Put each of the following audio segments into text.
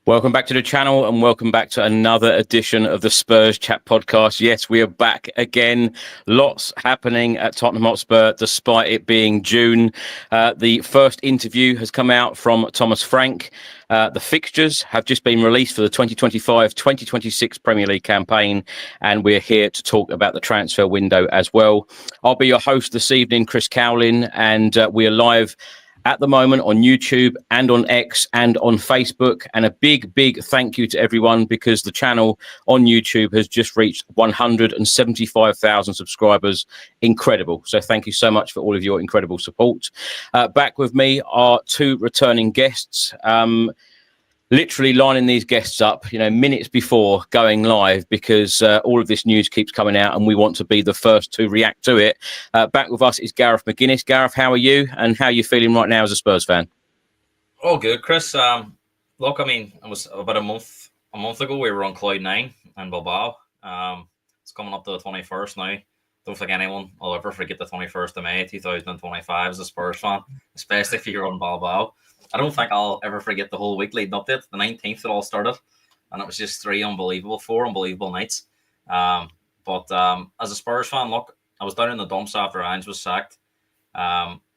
Welcome back to the channel and welcome back to another edition of the Spurs Chat Podcast. Yes, we are back again. Lots happening at Tottenham Hotspur despite it being June. The first interview has come out from Thomas Frank. The fixtures have just been released for the 2025-2026 Premier League campaign, and we're here to talk about the transfer window as well. I'll be your host this evening, Chris Cowlin, and we are live at the moment on YouTube and on X and on Facebook. And a big thank you to everyone, because the channel on YouTube has just reached 175,000 subscribers. Incredible. So thank you so much for all of your incredible support. Back with me are two returning guests. Literally lining these guests up, minutes before going live, because all of this news keeps coming out and we want to be the first to react to it. Back with us is Gareth McGuiness. Gareth, how are you, and how are you feeling right now as a Spurs fan? All good, Chris. Look, it was about a month ago we were on cloud 9 in Bilbao. It's coming up to the 21st now. Don't think anyone will ever forget the 21st of May 2025 as a Spurs fan, especially if you're on Bilbao. I don't think I'll ever forget the whole week leading up to it. The 19th it all started, and it was just four unbelievable nights. But as a Spurs fan, look, I was down in the dumps after Ange was sacked.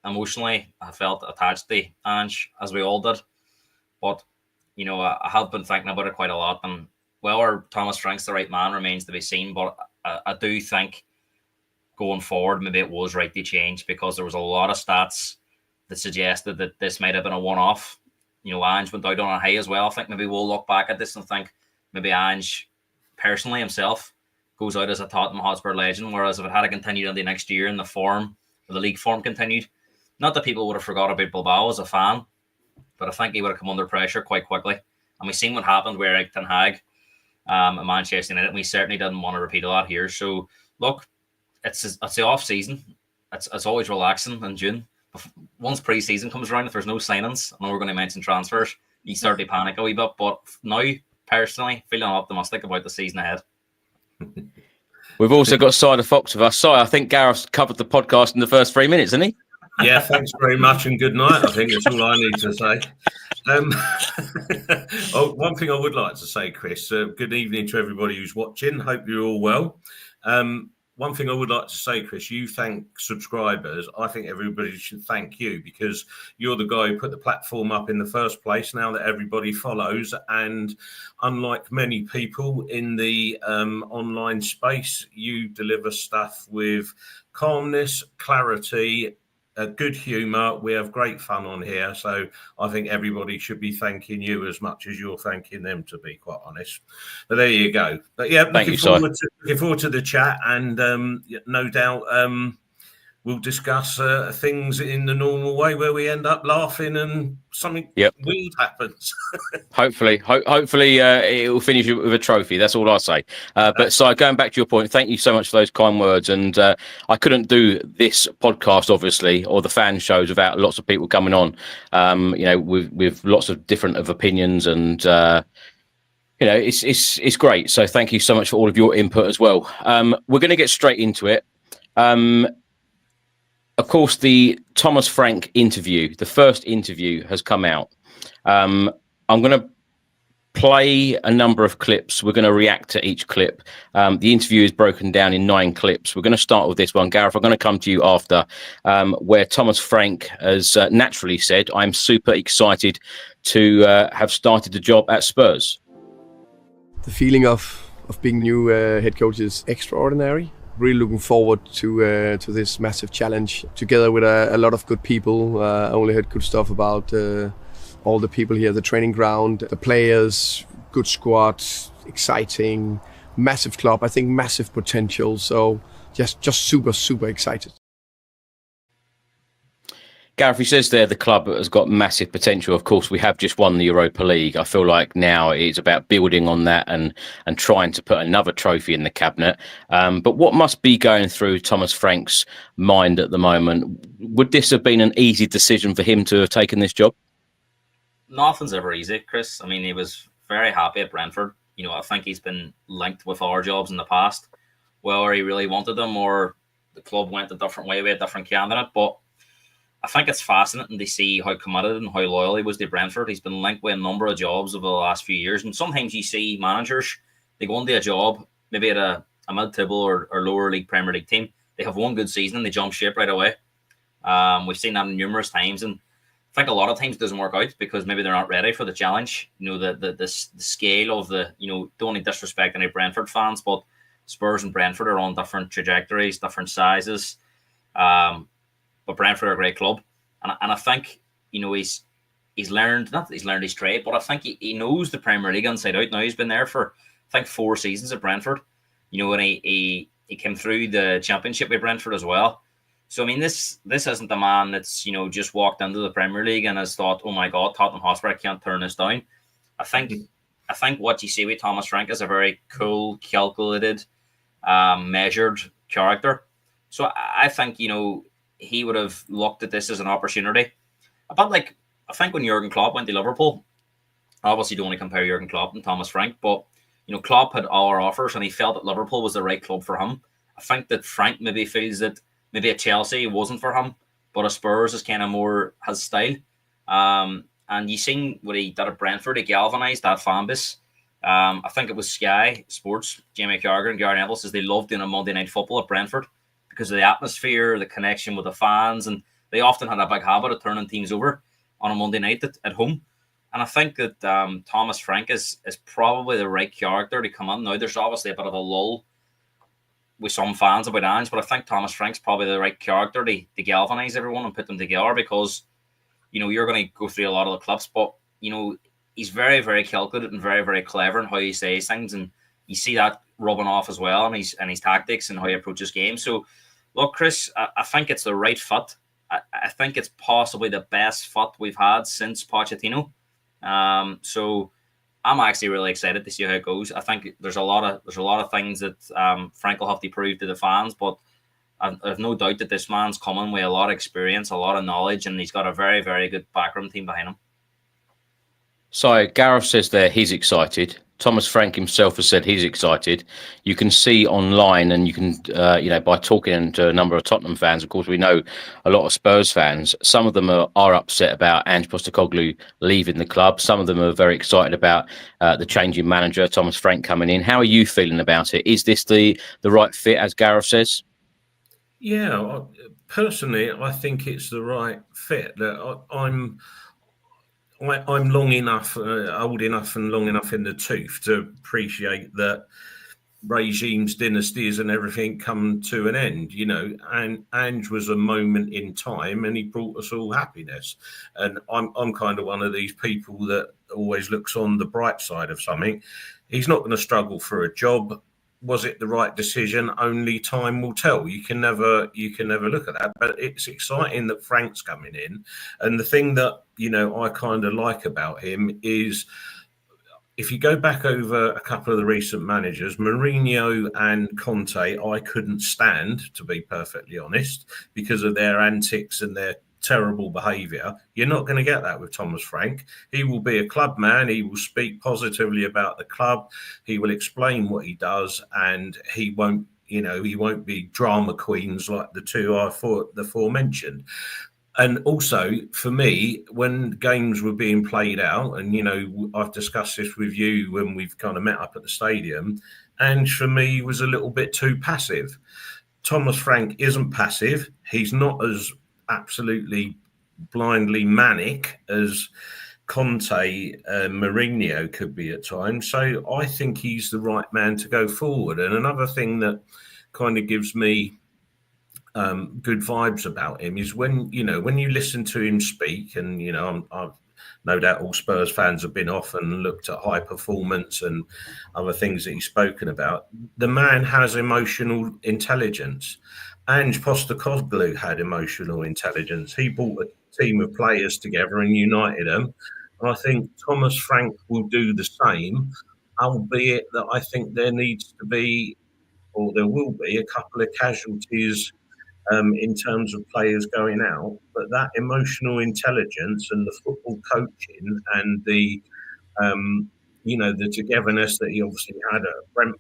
Emotionally, I felt attached to Ange, as we all did. But, I have been thinking about it quite a lot. And whether Thomas Frank's the right man remains to be seen. But I do think going forward, maybe it was right to change, because there was a lot of stats that suggested that this might have been a one-off. Ange went out on a high as well. I think maybe we'll look back at this and think maybe Ange, personally himself, goes out as a Tottenham Hotspur legend, whereas if it had continued into next year and the league form continued, not that people would have forgot about Bilbao as a fan, but I think he would have come under pressure quite quickly. And we've seen what happened with Erik ten Hag at Manchester United, and we certainly didn't want to repeat a lot here. So, look, it's the off-season. It's always relaxing in June. Once pre-season comes around, if there's no signings, I know we're going to mention transfers, you start to panic a wee bit. But now, personally, feeling optimistic about the season ahead. We've also got Si the Fox with us. Si, I think Gareth covered the podcast in the first 3 minutes, didn't he? Yeah, thanks very much and good night. I think that's all I need to say. One thing I would like to say, Chris, good evening to everybody who's watching. Hope you're all well. One thing I would like to say, Chris, you thank subscribers. I think everybody should thank you, because you're the guy who put the platform up in the first place, now that everybody follows. And unlike many people in the online space, you deliver stuff with calmness, clarity, good humour. We have great fun on here. So I think everybody should be thanking you as much as you're thanking them, to be quite honest. But there you go. But yeah, looking forward to the chat, and no doubt we'll discuss things in the normal way, where we end up laughing and something weird happens. Hopefully it will finish with a trophy. That's all I say. But Si, going back to your point, thank you so much for those kind words. And I couldn't do this podcast, obviously, or the fan shows, without lots of people coming on, with lots of different opinions, and it's great. So thank you so much for all of your input as well. We're going to get straight into it. Of course, the Thomas Frank interview, the first interview, has come out. I'm going to play a number of clips. We're going to react to each clip. The interview is broken down in 9 clips. We're going to start with this one. Gareth, I'm going to come to you after, where Thomas Frank has naturally said, I'm super excited to have started the job at Spurs. The feeling of being new head coach is extraordinary. Really looking forward to this massive challenge, together with a lot of good people. I only heard good stuff about all the people here at the training ground, the players, good squad, exciting, massive club. I think massive potential. So just super excited. Gareth, he says there the club has got massive potential. Of course, we have just won the Europa League. I feel like now it's about building on that and trying to put another trophy in the cabinet. But what must be going through Thomas Frank's mind at the moment? Would this have been an easy decision for him to have taken this job? Nothing's ever easy, Chris. He was very happy at Brentford. I think he's been linked with our jobs in the past, whether he really wanted them or the club went a different way with a different candidate. But I think it's fascinating to see how committed and how loyal he was to Brentford. He's been linked with a number of jobs over the last few years. And sometimes you see managers, they go into a job, maybe at a mid-table or lower league Premier League team. They have one good season and they jump ship right away. We've seen that numerous times. And I think a lot of times it doesn't work out because maybe they're not ready for the challenge. The scale of the, don't want to disrespect any Brentford fans, but Spurs and Brentford are on different trajectories, different sizes. But Brentford are a great club. And I think, he's learned, not that he's learned his trade, but I think he knows the Premier League inside out now. He's been there for, I think, 4 seasons at Brentford. And he came through the Championship with Brentford as well. So, I mean, this isn't a man that's, just walked into the Premier League and has thought, oh, my God, Tottenham Hotspur, I can't turn this down. I think what you see with Thomas Frank is a very cool, calculated, measured character. So I think, he would have looked at this as an opportunity. About like, I think when Jurgen Klopp went to Liverpool, I obviously don't want to compare Jurgen Klopp and Thomas Frank, but, Klopp had all our offers and he felt that Liverpool was the right club for him. I think that Frank maybe feels that maybe at Chelsea wasn't for him, but at Spurs is kind of more his style. And you seen what he did at Brentford, he galvanised that fan base. I think it was Sky Sports, Jamie Carragher and Gary Neville says they loved doing a Monday Night Football at Brentford because of the atmosphere, the connection with the fans, and they often had a big habit of turning teams over on a Monday night at home. And I think that Thomas Frank is probably the right character to come in. Now, there's obviously a bit of a lull with some fans about Ange, but I think Thomas Frank's probably the right character to galvanise everyone and put them together because, you're going to go through a lot of the clips, but, he's very, very calculated and very, very clever in how he says things. And you see that rubbing off as well and his tactics and how he approaches games. So, look, Chris, I think it's the right fit. I think it's possibly the best fit we've had since Pochettino. So I'm actually really excited to see how it goes. I think there's a lot of things that Frank will have to prove to the fans, but I've no doubt that this man's coming with a lot of experience, a lot of knowledge, and he's got a very, very good backroom team behind him. So Gareth says there he's excited. Thomas Frank himself has said he's excited. You can see online, and you can, by talking to a number of Tottenham fans, of course, we know a lot of Spurs fans. Some of them are upset about Ange Postecoglou leaving the club. Some of them are very excited about the changing manager, Thomas Frank, coming in. How are you feeling about it? Is this the right fit, as Gareth says? Yeah, personally, I think it's the right fit. I'm long enough, old enough and long enough in the tooth to appreciate that regimes, dynasties and everything come to an end, and Ange was a moment in time and he brought us all happiness. And I'm kind of one of these people that always looks on the bright side of something. He's not going to struggle for a job. Was it the right decision? Only time will tell. You can never look at that. But it's exciting that Frank's coming in. And the thing that, I kind of like about him is if you go back over a couple of the recent managers, Mourinho and Conte, I couldn't stand, to be perfectly honest, because of their antics and their terrible behaviour. You're not going to get that with Thomas Frank. He will be a club man. He will speak positively about the club. He will explain what he does, and he won't be drama queens like the two the aforementioned. And also, for me, when games were being played out, and, I've discussed this with you when we've kind of met up at the stadium, and for me was a little bit too passive. Thomas Frank isn't passive. He's not as absolutely blindly manic as Conte, Mourinho could be at times. So I think he's the right man to go forward. And another thing that kind of gives me good vibes about him is when you listen to him speak, and I've no doubt all Spurs fans have been off and looked at high performance and other things that he's spoken about. The man has emotional intelligence. Ange Postecoglou had emotional intelligence. He brought a team of players together and united them. And I think Thomas Frank will do the same, albeit that I think there needs to be, or there will be, a couple of casualties in terms of players going out. But that emotional intelligence and the football coaching and the, the togetherness that he obviously had at Brentford,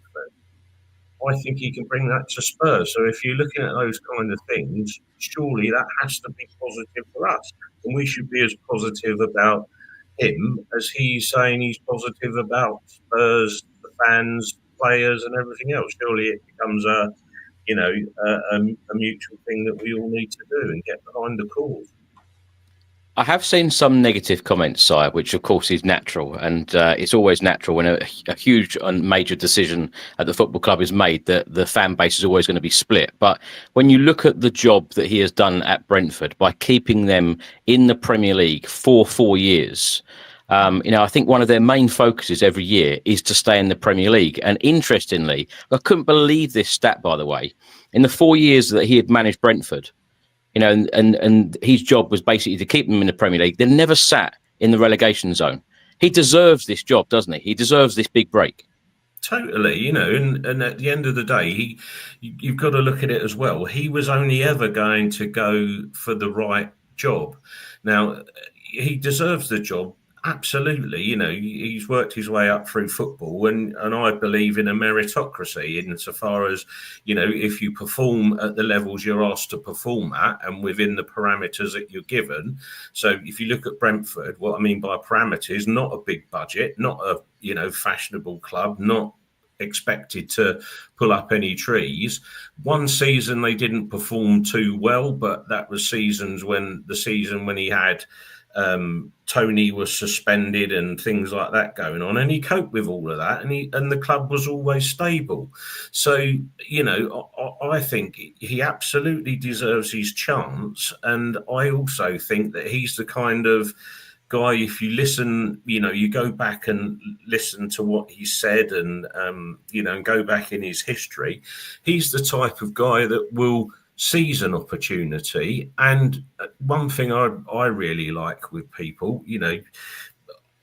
I think he can bring that to Spurs. So if you're looking at those kind of things, surely that has to be positive for us. And we should be as positive about him as he's saying he's positive about Spurs, the fans, players, and everything else. Surely it becomes a mutual thing that we all need to do and get behind the cause. I have seen some negative comments, Si, which of course is natural, and it's always natural when a huge and major decision at the football club is made that the fan base is always going to be split. But when you look at the job that he has done at Brentford by keeping them in the Premier League for 4 years, I think one of their main focuses every year is to stay in the Premier League. And interestingly, I couldn't believe this stat, by the way, in the 4 years that he had managed Brentford, and his job was basically to keep them in the Premier League. They never sat in the relegation zone. He deserves this job, doesn't he? He deserves this big break. Totally, and at the end of the day, you've got to look at it as well. He was only ever going to go for the right job. Now, he deserves the job. Absolutely, he's worked his way up through football, and I believe in a meritocracy insofar as, if you perform at the levels you're asked to perform at and within the parameters that you're given. So if you look at Brentford, what I mean by parameters, not a big budget, not a fashionable club, not expected to pull up any trees. One season they didn't perform too well, but that was the season when he had Tony was suspended and things like that going on, and he coped with all of that, and the club was always stable. So I think he absolutely deserves his chance, and I also think that he's the kind of guy, if you listen, you go back and listen to what he said and go back in his history, he's the type of guy that will seize an opportunity. And one thing I really like with people,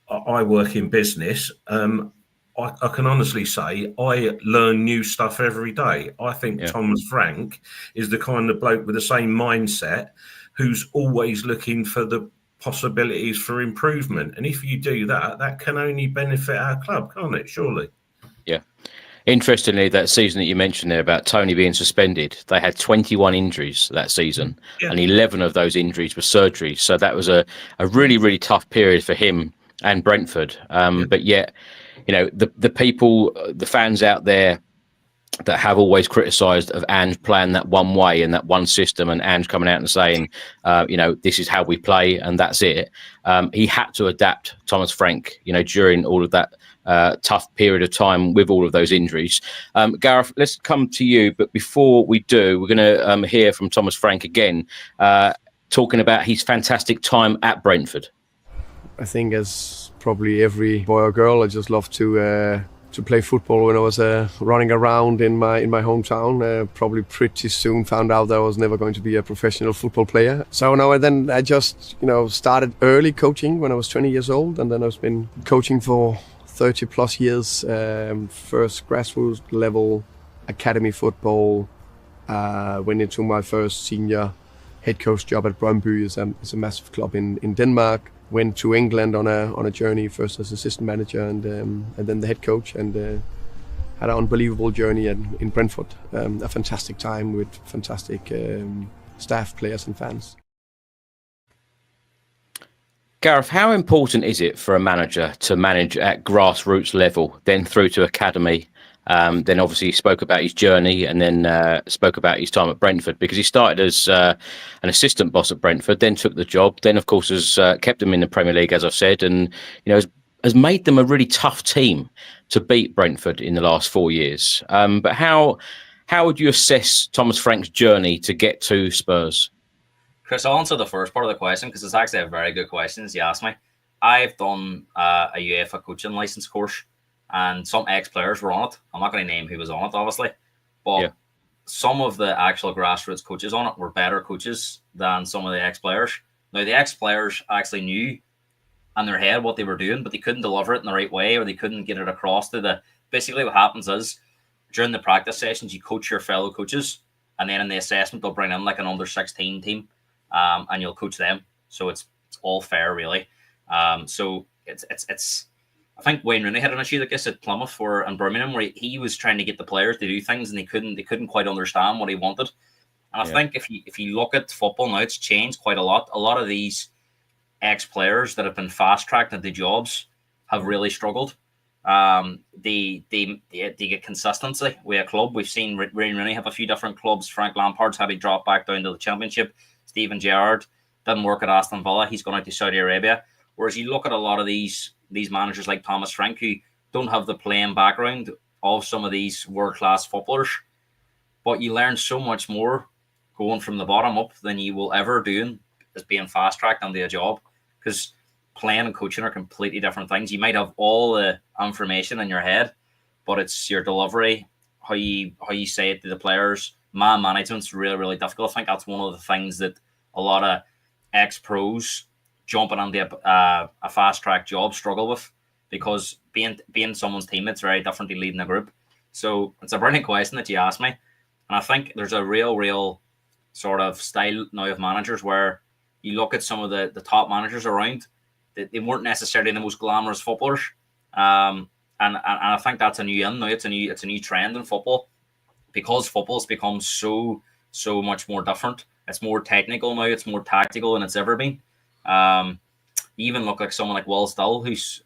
I work in business. I can honestly say I learn new stuff every day. I think Thomas Frank is the kind of bloke with the same mindset who's always looking for the possibilities for improvement. And if you do that, that can only benefit our club, can't it? Surely. Yeah. Interestingly, that season that you mentioned there about Tony being suspended, they had 21 injuries that season, and 11 of those injuries were surgeries. So that was a really, really tough period for him and Brentford. But yet, the people, the fans out there that have always criticised of Ange playing that one way and that one system, and Ange coming out and saying, this is how we play and that's it. He had to adapt, Thomas Frank, during all of that tough period of time with all of those injuries. Gareth, let's come to you. But before we do, we're going to hear from Thomas Frank again, talking about his fantastic time at Brentford. I think as probably every boy or girl, I just love to play football. When I was running around in my hometown, probably pretty soon found out that I was never going to be a professional football player. So I just started early coaching when I was 20 years old, and then I've been coaching for 30 plus years. First grassroots level, academy football. Went into my first senior head coach job at Brøndby. It's a massive club in Denmark. Went to England on a journey, first as assistant manager and then the head coach, and had an unbelievable journey in Brentford. A fantastic time with fantastic staff, players and fans. Gareth, how important is it for a manager to manage at grassroots level, then through to academy? Then obviously he spoke about his journey, and then spoke about his time at Brentford, because he started as an assistant boss at Brentford, then took the job, then of course has kept them in the Premier League, as I've said, and has made them a really tough team to beat Brentford in the last 4 years. But how would you assess Thomas Frank's journey to get to Spurs? Chris, I'll answer the first part of the question because it's actually a very good question, as you asked me. I've done a UEFA coaching license course, and some ex-players were on it. I'm not going to name who was on it, obviously, but some of the actual grassroots coaches on it were better coaches than some of the ex-players. Now, the ex-players actually knew in their head what they were doing, but they couldn't deliver it in the right way, or they couldn't get it across to the... Basically, what happens is, during the practice sessions, you coach your fellow coaches, and then in the assessment, they'll bring in like an under-16 team, and you'll coach them. So it's all fair, really. So it's I think Wayne Rooney had an issue like this at Plymouth and Birmingham, where he was trying to get the players to do things and they couldn't quite understand what he wanted. And I think if you look at football now, it's changed quite a lot. A lot of these ex-players that have been fast-tracked into jobs have really struggled. They get consistency with a club. We've seen Wayne Rooney have a few different clubs. Frank Lampard's had to drop back down to the Championship. Steven Gerrard didn't work at Aston Villa. He's gone out to Saudi Arabia. Whereas you look at a lot of these managers like Thomas Frank, who don't have the playing background of some of these world-class footballers, but you learn so much more going from the bottom up than you will ever do as being fast-tracked into a job, because playing and coaching are completely different things. You might have all the information in your head, but it's your delivery, how you say it to the players. Man management's really, really difficult. I think that's one of the things that a lot of ex-pros jumping onto a fast-track job struggle with, because being someone's teammate's very different to leading a group. So it's a brilliant question that you asked me. And I think there's a real sort of style now of managers where you look at some of the top managers around, they weren't necessarily the most glamorous footballers. And I think that's a new in now. It's a new trend in football, because football's become so much more different. It's more technical now. It's more tactical than it's ever been. You even look like someone like Will Still, who's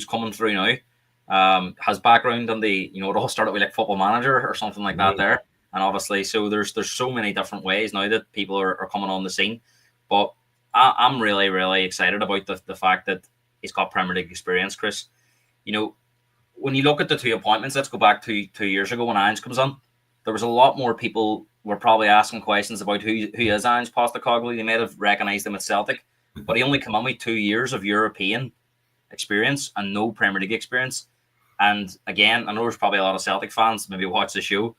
coming through now, has background in the, it all started with like Football Manager or something like that there. And obviously, so there's so many different ways now that people are coming on the scene. But I'm really, really excited about the fact that he's got Premier League experience, Chris. When you look at the two appointments, let's go back to 2 years ago when Ange comes on, there was a lot more people were probably asking questions about who is Ange Postecoglou. They may have recognised him at Celtic, but he only came on with 2 years of European experience and no Premier League experience. And again, I know there's probably a lot of Celtic fans maybe watch the show,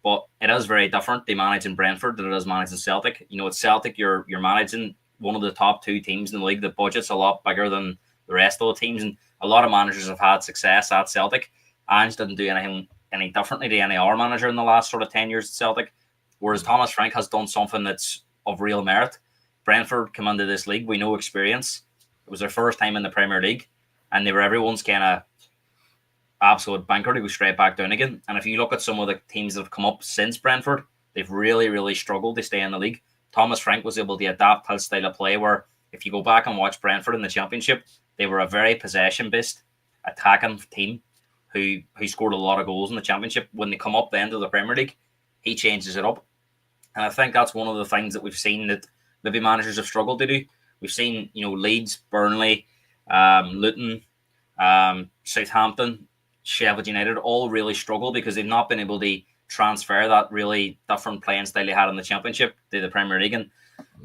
but it is very different. They manage in Brentford than it is managed in Celtic. At Celtic, you're managing one of the top two teams in the league. The budget's a lot bigger than the rest of the teams, and a lot of managers have had success at Celtic. Ange didn't do anything any differently to any other manager in the last sort of 10 years at Celtic, whereas Thomas Frank has done something that's of real merit. Brentford come into this league with no experience. It was their first time in the Premier League, and they were everyone's kind of absolute banker to go straight back down again. And if you look at some of the teams that have come up since Brentford, they've really, really struggled to stay in the league. Thomas Frank was able to adapt his style of play, where if you go back and watch Brentford in the Championship, they were a very possession-based attacking team who scored a lot of goals in the Championship. When they come up the end of the Premier League, he changes it up. And I think that's one of the things that we've seen that maybe managers have struggled to do. We've seen, Leeds, Burnley, Luton, Southampton, Sheffield United all really struggle because they've not been able to transfer that really different playing style they had in the Championship to the Premier League. And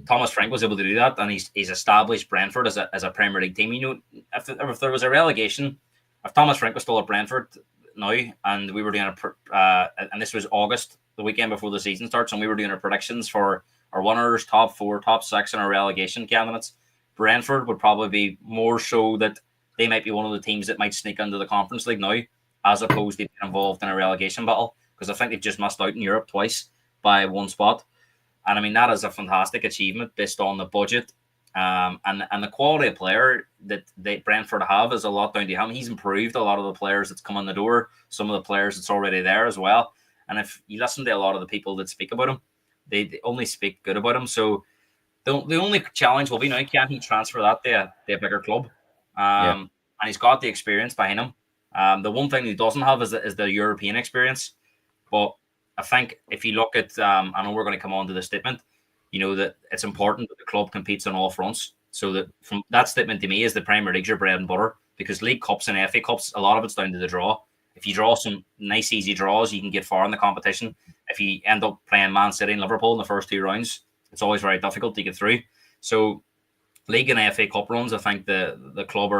Thomas Frank was able to do that, and he's established Brentford as a Premier League team. If there was a relegation, if Thomas Frank was still at Brentford now, and we were doing and this was August, the weekend before the season starts, and we were doing our predictions for our winners, top 4, top 6, and our relegation candidates, Brentford would probably be more so that they might be one of the teams that might sneak into the Conference League now, as opposed to being involved in a relegation battle, because I think they've just missed out in Europe twice by 1 spot. And I mean, that is a fantastic achievement based on the budget and the quality of player that Brentford have is a lot down to him. He's improved a lot of the players that's come in the door, some of the players that's already there as well. And if you listen to a lot of the people that speak about him, they only speak good about him. So the only challenge will be now, can he transfer that to a bigger club? And he's got the experience behind him. The one thing he doesn't have is the European experience. But I think if you look at, I know we're going to come on to the statement, that it's important that the club competes on all fronts. So that from that statement to me is the Premier League's your bread and butter, because League Cups and FA Cups, a lot of it's down to the draw. If you draw some nice, easy draws, you can get far in the competition. If you end up playing Man City and Liverpool in the first 2 rounds, it's always very difficult to get through. So League and FA Cup runs, I think the club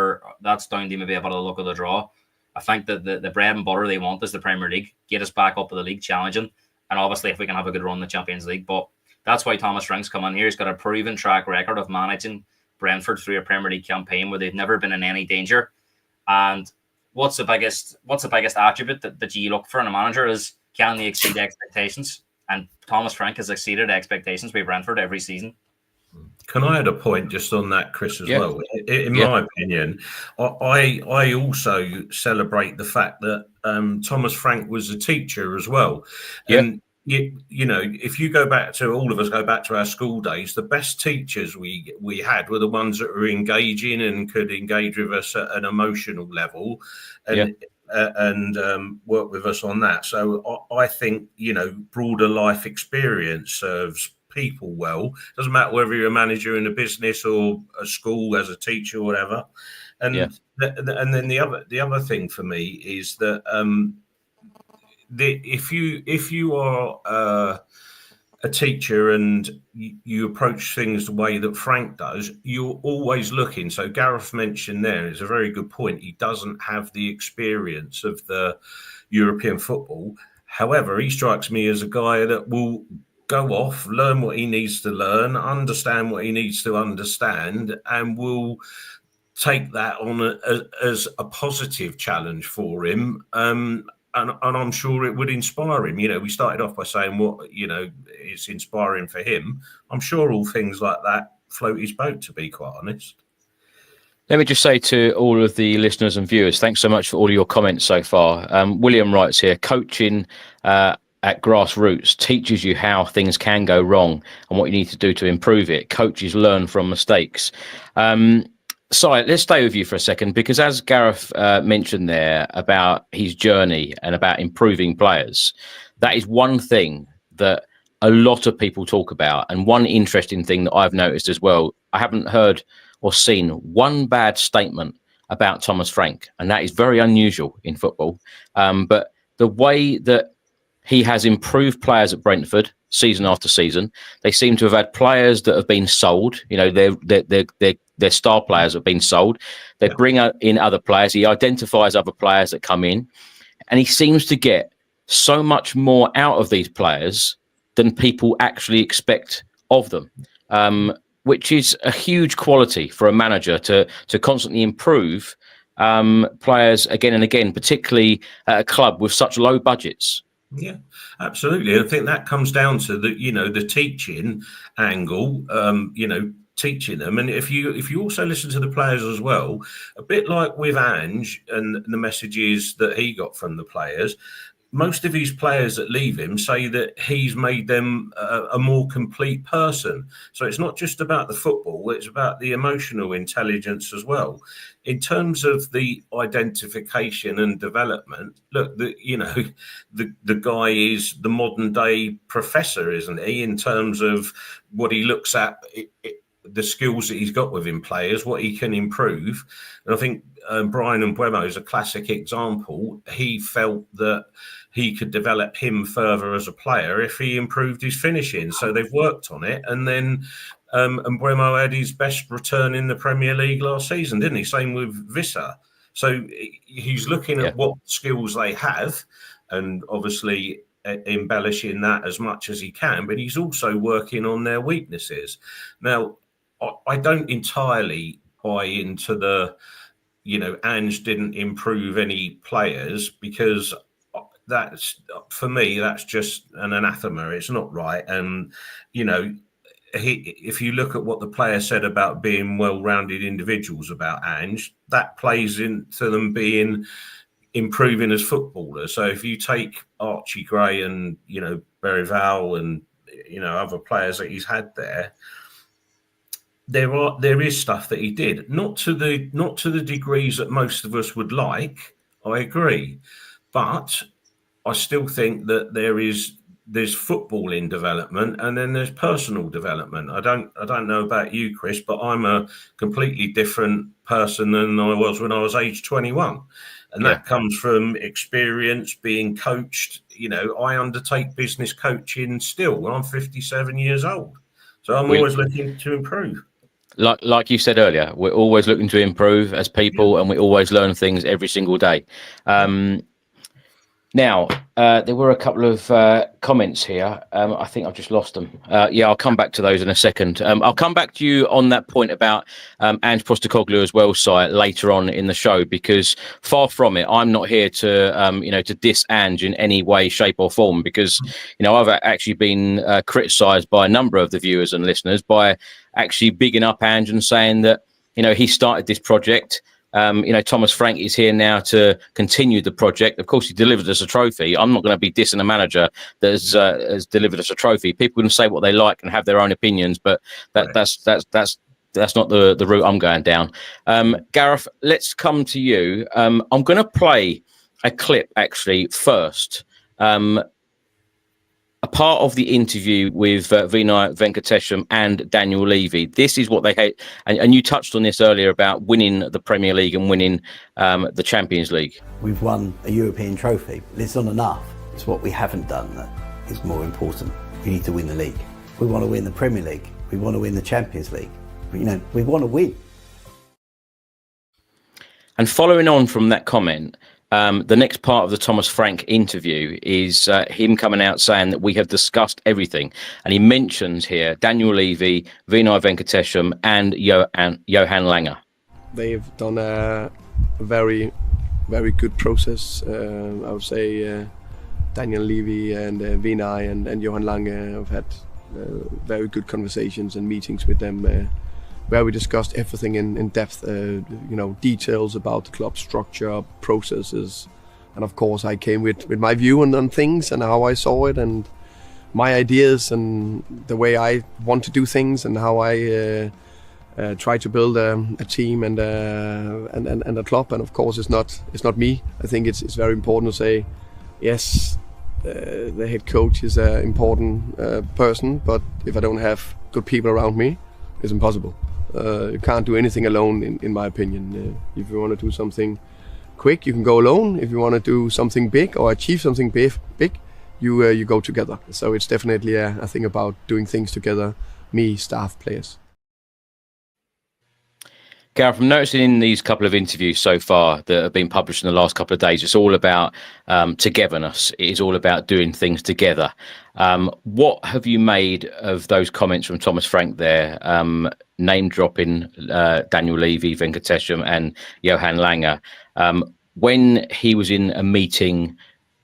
that's down to maybe a bit of the look of the draw. I think that the bread and butter they want is the Premier League, get us back up to the league challenging, and obviously if we can have a good run in the Champions League. But that's why Thomas Frank's come in here. He's got a proven track record of managing Brentford through a Premier League campaign where they've never been in any danger. And what's the biggest attribute that you look for in a manager is, can they exceed expectations? And Thomas Frank has exceeded expectations by Brentford every season. Can I add a point just on that, Chris, as Yeah. well? In my opinion, I also celebrate the fact that Thomas Frank was a teacher as well. And you know, if you go back to, all of us go back to our school days, the best teachers we had were the ones that were engaging and could engage with us at an emotional level and work with us on that. So I think, you know, broader life experience serves people well. Doesn't matter whether you're a manager in a business or a school as a teacher or whatever. And and then the other thing for me is that if you are a teacher and you approach things the way that Frank does, you're always looking. So Gareth mentioned there is a very good point. He doesn't have the experience of the European football. However, he strikes me as a guy that will go off, learn what he needs to learn, understand what he needs to understand, and will take that on as a positive challenge for him. And I'm sure it would inspire him. You know, we started off by saying what, you know, it's inspiring for him. I'm sure all things like that float his boat, to be quite honest. Let me just say to all of the listeners and viewers, thanks so much for all of your comments so far. William writes here, coaching at grassroots teaches you how things can go wrong and what you need to do to improve it. Coaches learn from mistakes. Si, let's stay with you for a second, because as Gareth mentioned there about his journey and about improving players, that is one thing that a lot of people talk about. And one interesting thing that I've noticed as well, I haven't heard or seen one bad statement about Thomas Frank, and that is very unusual in football. But the way that he has improved players at Brentford season after season, they seem to have had players that have been sold. You know, their star players have been sold. They bring in other players. He identifies other players that come in, and he seems to get so much more out of these players than people actually expect of them, which is a huge quality for a manager to constantly improve players again and again, particularly at a club with such low budgets. Yeah, absolutely. I think that comes down to the teaching angle, teaching them. And if you also listen to the players as well, a bit like with Ange and the messages that he got from the players, most of his players that leave him say that he's made them a more complete person. So it's not just about the football, it's about the emotional intelligence as well. In terms of the identification and development, look, the guy is the modern day professor, isn't he, in terms of what he looks at, the skills that he's got within players, what he can improve. And I think Brian Mbeumo is a classic example. He felt that he could develop him further as a player if he improved his finishing. So they've worked on it. And then Mbeumo had his best return in the Premier League last season, didn't he? Same with Visser. So he's looking at what skills they have and obviously embellishing that as much as he can, but he's also working on their weaknesses. Now, I don't entirely buy into the, Ange didn't improve any players, because that's, for me, that's just an anathema. It's not right. And, if you look at what the player said about being well-rounded individuals about Ange, that plays into them improving as footballers. So if you take Archie Gray and, Berrival and, other players that he's had there, there is stuff that he did, not to the degrees that most of us would like. I agree, but I still think that there's footballing development and then there's personal development. I don't know about you, Chris, but I'm a completely different person than I was when I was age 21, and that comes from experience, being coached. I undertake business coaching still when I'm 57 years old, so I'm always looking to improve. Like you said earlier, we're always looking to improve as people, and we always learn things every single day. Now, there were a couple of comments here. I think I've just lost them. I'll come back to those in a second. I'll come back to you on that point about Ange Postecoglou as well, Si, later on in the show, because far from it, I'm not here to, to diss Ange in any way, shape or form, because, I've actually been criticised by a number of the viewers and listeners by actually bigging up Ange and saying that, he started this project. Thomas Frank is here now to continue the project. Of course, he delivered us a trophy. I'm not going to be dissing a manager that has delivered us a trophy. People can say what they like and have their own opinions, but that's not the route I'm going down. Gareth, let's come to you. I'm going to play a clip actually first. A part of the interview with Vinay Venkatesham and Daniel Levy. This is what they hate. And you touched on this earlier about winning the Premier League and winning the Champions League. We've won a European trophy. It's not enough. It's what we haven't done that is more important. We need to win the league. We want to win the Premier League. We want to win the Champions League. We want to win. And following on from that comment, the next part of the Thomas Frank interview is him coming out saying that we have discussed everything. And he mentions here Daniel Levy, Vinay Venkatesham and Johan Langer. They've done a very, very good process. I would say Daniel Levy and Vinay and Johan Langer have had very good conversations and meetings with them where we discussed everything in depth, details about the club structure, processes, and of course I came with my view on things and how I saw it and my ideas and the way I want to do things and how I try to build a team and a club. And of course it's not me. I think it's very important to say yes. The head coach is an important person, but if I don't have good people around me, it's impossible. You can't do anything alone, in my opinion. If you want to do something quick, you can go alone. If you want to do something big or achieve something big, you go together. So it's definitely a thing about doing things together, me, staff, players. Gareth, I'm noticing in these couple of interviews so far that have been published in the last couple of days, it's all about togetherness. It is all about doing things together. What have you made of those comments from Thomas Frank there, name dropping Daniel Levy, Venkatesham and Johan Langer? When he was in a meeting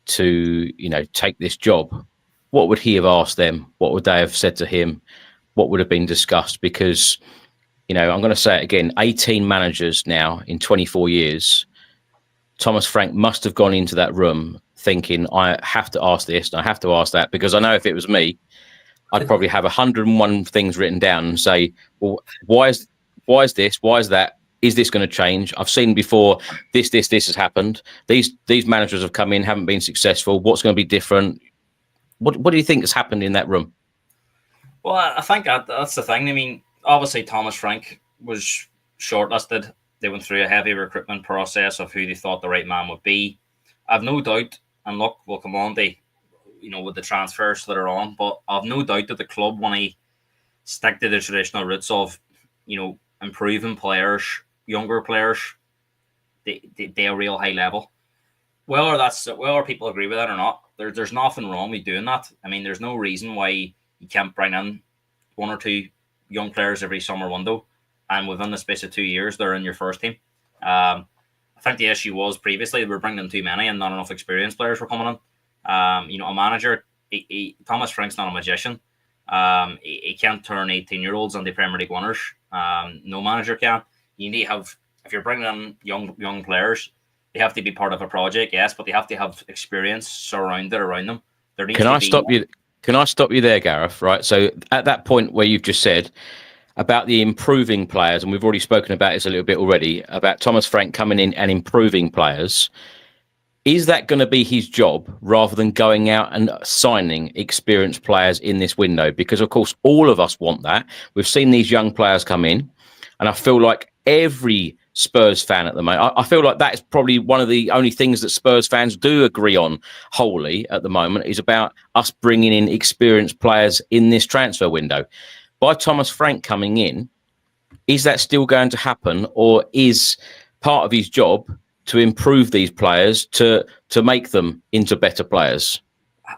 to, take this job, what would he have asked them? What would they have said to him? What would have been discussed? Because I'm going to say it again, 18 managers now in 24 years. Thomas Frank must have gone into that room thinking, I have to ask this and I have to ask that, because I know if it was me, I'd probably have 101 things written down and say, well, why is this? Why is that? Is this going to change? I've seen before this has happened. These managers have come in, haven't been successful. What's going to be different? What do you think has happened in that room? Well, I think that's the thing. I mean, obviously, Thomas Frank was shortlisted. They went through a heavy recruitment process of who they thought the right man would be. I've no doubt, and look, we'll come on to, with the transfers later on, but I've no doubt that the club want to stick to the traditional roots of, improving players, younger players, they a real high level. Whether people agree with that or not, there's nothing wrong with doing that. I mean, there's no reason why you can't bring in one or two young players every summer window, and within the space of 2 years, they're in your first team. I think the issue was previously they were bringing in too many and not enough experienced players were coming in. A manager, Thomas Frank's not a magician. He can't turn 18-year-olds into Premier League winners. No manager can. You need to have, if you're bringing in young players, they have to be part of a project, yes, but they have to have experience surrounded around them. Can I stop you there, Gareth? Right. So at that point where you've just said about the improving players, and we've already spoken about this a little bit already, about Thomas Frank coming in and improving players, is that going to be his job rather than going out and signing experienced players in this window? Because, of course, all of us want that. We've seen these young players come in, and I feel like every Spurs fan at the moment, I feel like that is probably one of the only things that Spurs fans do agree on wholly at the moment, is about us bringing in experienced players in this transfer window. By Thomas Frank coming in, is that still going to happen, or is part of his job to improve these players to make them into better players?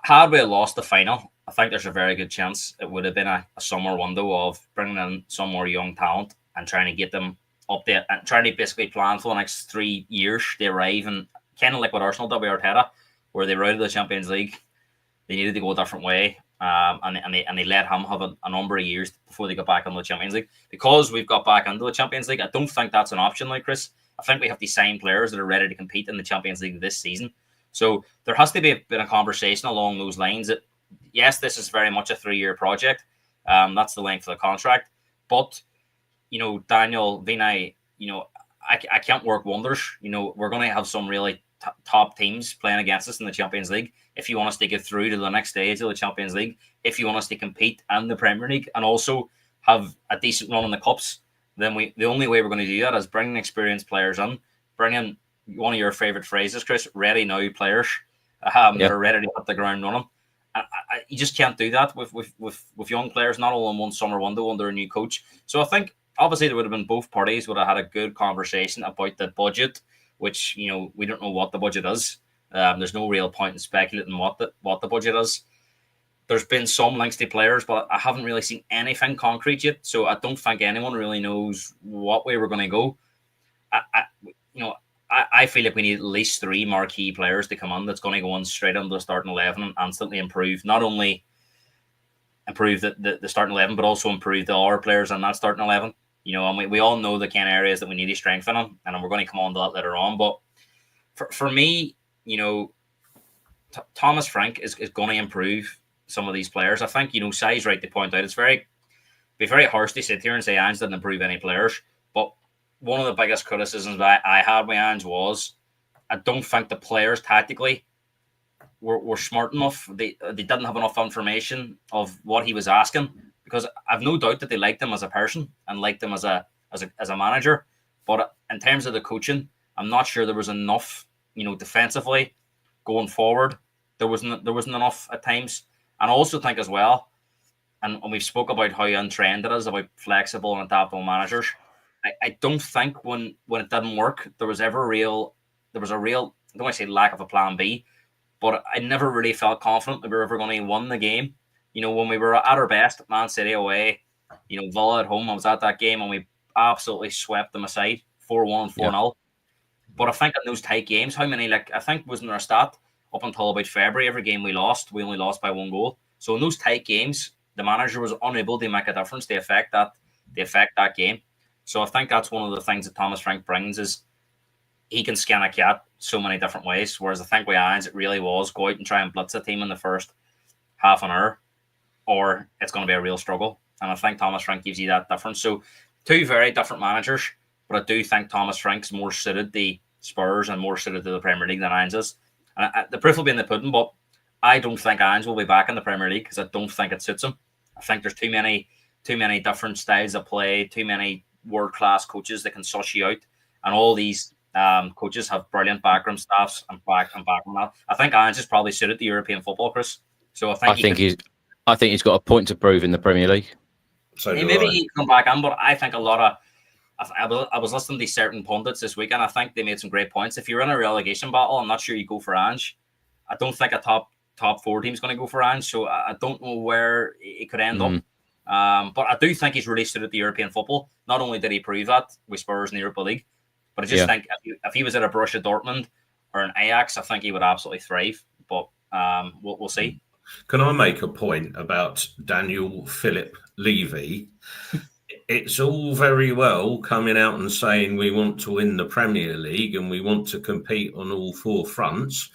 Had we lost the final, I think there's a very good chance it would have been a summer window of bringing in some more young talent and trying to get them up there and trying to basically plan for the next 3 years. They arrive, and kind of like what Arsenal did with Arteta, where they were out of the Champions League. They needed to go a different way. and they let him have a number of years before they got back into the Champions League. Because we've got back into the Champions League, I don't think that's an option, like Chris. I think we have to sign players that are ready to compete in the Champions League this season. So there has to be a bit of conversation along those lines that, yes, this is very much a 3-year project. That's the length of the contract. But, Daniel, Vinay, I can't work wonders. We're going to have some really top teams playing against us in the Champions League. If you want us to get through to the next stage of the Champions League, if you want us to compete in the Premier League and also have a decent run in the Cups, then the only way we're going to do that is bringing experienced players in, bring in one of your favourite phrases, Chris, ready now players that are ready to hit the ground running. You just can't do that with young players, not all in one summer window under a new coach. So I think obviously there would have been both parties would have had a good conversation about the budget, which we don't know what the budget is. There's no real point in speculating what the budget is. There's been some links to players, but I haven't really seen anything concrete yet. So I don't think anyone really knows what way we're going to go. I feel like we need at least 3 marquee players to come on that's going to go on straight into the starting 11 and instantly improve, not only improve the starting 11, but also improve the other players in that starting 11. And we all know the kind of areas that we need to strengthen them, and we're going to come on to that later on. But for me, Thomas Frank is going to improve some of these players. I think, Sai's right to point out, be very harsh to sit here and say Ange didn't improve any players. But one of the biggest criticisms that I had with Ange was I don't think the players tactically were smart enough. They didn't have enough information of what he was asking, because I've no doubt that they liked him as a person and liked him as a manager. But in terms of the coaching, I'm not sure there was enough, defensively going forward. There wasn't enough at times. And I also think as well, and we've spoke about how untrained it is about flexible and adaptable managers. I don't think when it didn't work, there was a real, I don't want to say lack of a plan B, but I never really felt confident that we were ever going to win the game. When we were at our best, Man City away, Villa at home, I was at that game and we absolutely swept them aside, 4-1 and 4-0. Yeah. But I think in those tight games, how many, I think wasn't our stat up until about February, every game we only lost by 1 goal. So in those tight games, the manager was unable to make a difference to affect that game. So I think that's one of the things that Thomas Frank brings is he can skin a cat so many different ways. Whereas I think with Ange, it really was go out and try and blitz a team in the first half an hour, or it's going to be a real struggle. And I think Thomas Frank gives you that difference. So 2 very different managers, but I do think Thomas Frank's more suited to Spurs and more suited to the Premier League than Ange is. And the proof will be in the pudding, but I don't think Ange will be back in the Premier League because I don't think it suits him. I think there's too many different styles of play, too many world-class coaches that can suss you out, and all these coaches have brilliant background staffs and back on that. I think Ange is probably suited to European football, Chris. So I think he's got a point to prove in the Premier League. So maybe he can come back in, but I think a lot of I was listening to certain pundits this week, and I think they made some great points. If you're in a relegation battle, I'm not sure you go for Ange. I don't think a top 4 team is going to go for Ange, so I don't know where it could end up. But I do think he's really suited to European football. Not only did he prove that with Spurs in the Europa League, but I just think if he was at a Borussia Dortmund or an Ajax, I think he would absolutely thrive. But we'll see. Can I make a point about Daniel Philip Levy? It's all very well coming out and saying we want to win the Premier League and we want to compete on all 4 fronts.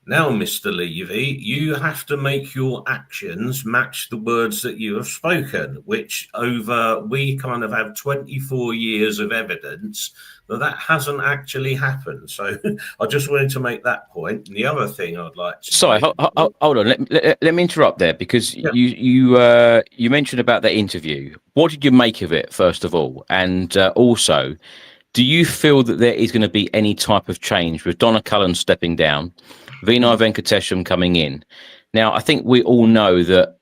Now, Mr. Levy, you have to make your actions match the words that you have spoken, which we kind of have 24 years of evidence that hasn't actually happened. So I just wanted to make that point. And the other thing I'd like to... Sorry, hold on. Let me interrupt there because you mentioned about that interview. What did you make of it, first of all? And also, do you feel that there is going to be any type of change with Donna Cullen stepping down, Vinay Venkatesham coming in? Now, I think we all know that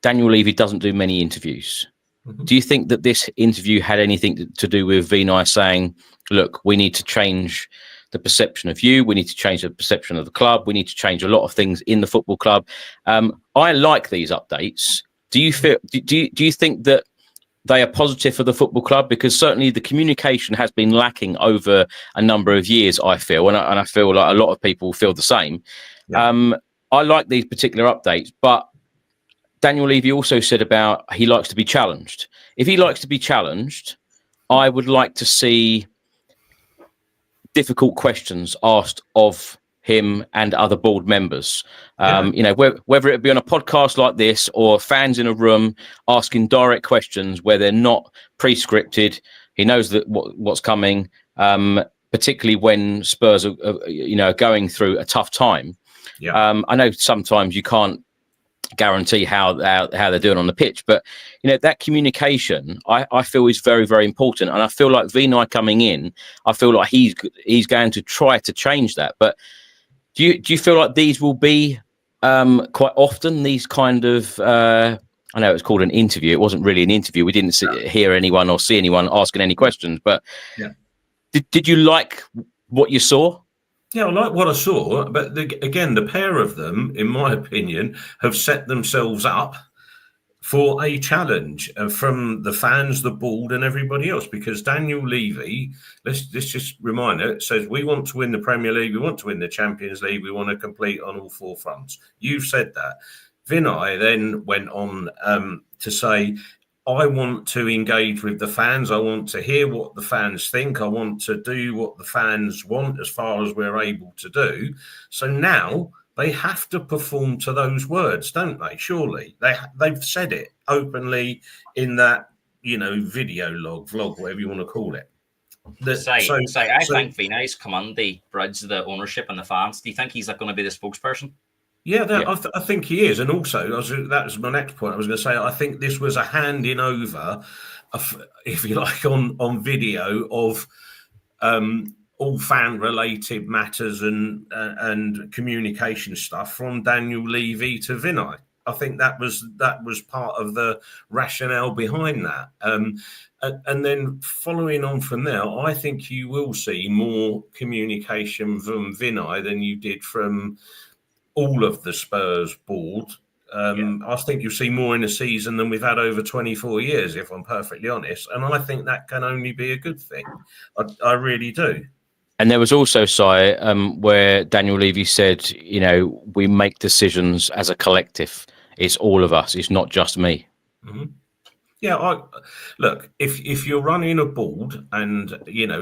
Daniel Levy doesn't do many interviews. Mm-hmm. Do you think that this interview had anything to do with Vinay saying, look, we need to change the perception of you, we need to change the perception of the club, we need to change a lot of things in the football club? I like these updates. Do you think that they are positive for the football club? Because certainly the communication has been lacking over a number of years, I feel, and I feel like a lot of people feel the same. Yeah. I like these particular updates, but Daniel Levy also said about he likes to be challenged. If he likes to be challenged, I would like to see difficult questions asked of him and other board members. You know, whether it be on a podcast like this or fans in a room asking direct questions where they're not pre-scripted. He knows that what's coming, particularly when Spurs are going through a tough time. I know sometimes you can't guarantee how they're doing on the pitch, but you know, that communication I feel is very, very important, and I feel like Vinai coming in, I feel like he's going to try to change that. But do you feel like these will be quite often, these kind of I know it's called an interview, it wasn't really an interview, we didn't hear anyone or see anyone asking any questions, but did you like what you saw? Yeah, I like what I saw, but again, the pair of them, in my opinion, have set themselves up for a challenge from the fans, the board, and everybody else. Because Daniel Levy, let's just remind it, says we want to win the Premier League, we want to win the Champions League, we want to complete on all four fronts. You've said that. Vinai then went on to say, I want to engage with the fans. I want to hear what the fans think. I want to do what the fans want as far as we're able to do. So now they have to perform to those words, don't they? Surely they've said it openly in that, you know, video log, vlog, whatever you want to call it. I think Vinai's come on the bridge the ownership and the fans. Do you think he's going to be the spokesperson? Yeah, I think he is. And also, that was my next point. I was going to say, I think this was a handing over, if you like, on video of all fan-related matters and communication stuff from Daniel Levy to Vinai. I think that was part of the rationale behind that. And then following on from there, I think you will see more communication from Vinai than you did from all of the Spurs board. I think you'll see more in a season than we've had over 24 years, if I'm perfectly honest. And I think that can only be a good thing. I really do. And there was also, Si, where Daniel Levy said, you know, we make decisions as a collective. It's all of us. It's not just me. Mm-hmm. Yeah, look, if you're running a board and, you know,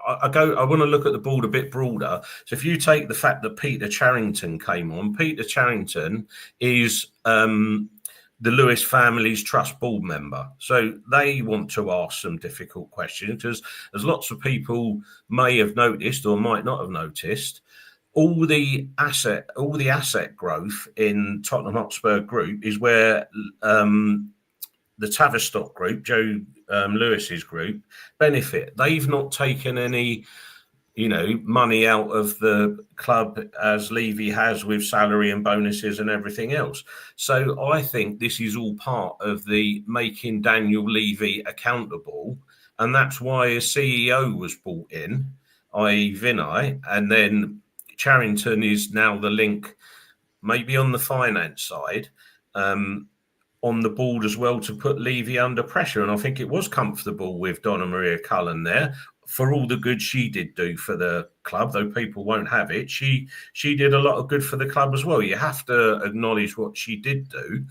I want to look at the board a bit broader. So if you take the fact that Peter Charrington came on, Peter Charrington is the Lewis family's trust board member. So they want to ask some difficult questions because, as lots of people may have noticed or might not have noticed, all the asset growth in Tottenham Hotspur Group is where the Tavistock Group, Joe Lewis's group, benefit. They've not taken any, you know, money out of the club as Levy has with salary and bonuses and everything else. So I think this is all part of the making Daniel Levy accountable, and that's why a CEO was brought in, i.e. Vinai, and then Charrington is now the link, maybe on the finance side, on the board as well, to put Levy under pressure. And I think it was comfortable with Donna Maria Cullen there for all the good she did do for the club, though people won't have it. She did a lot of good for the club as well. You have to acknowledge what she did do.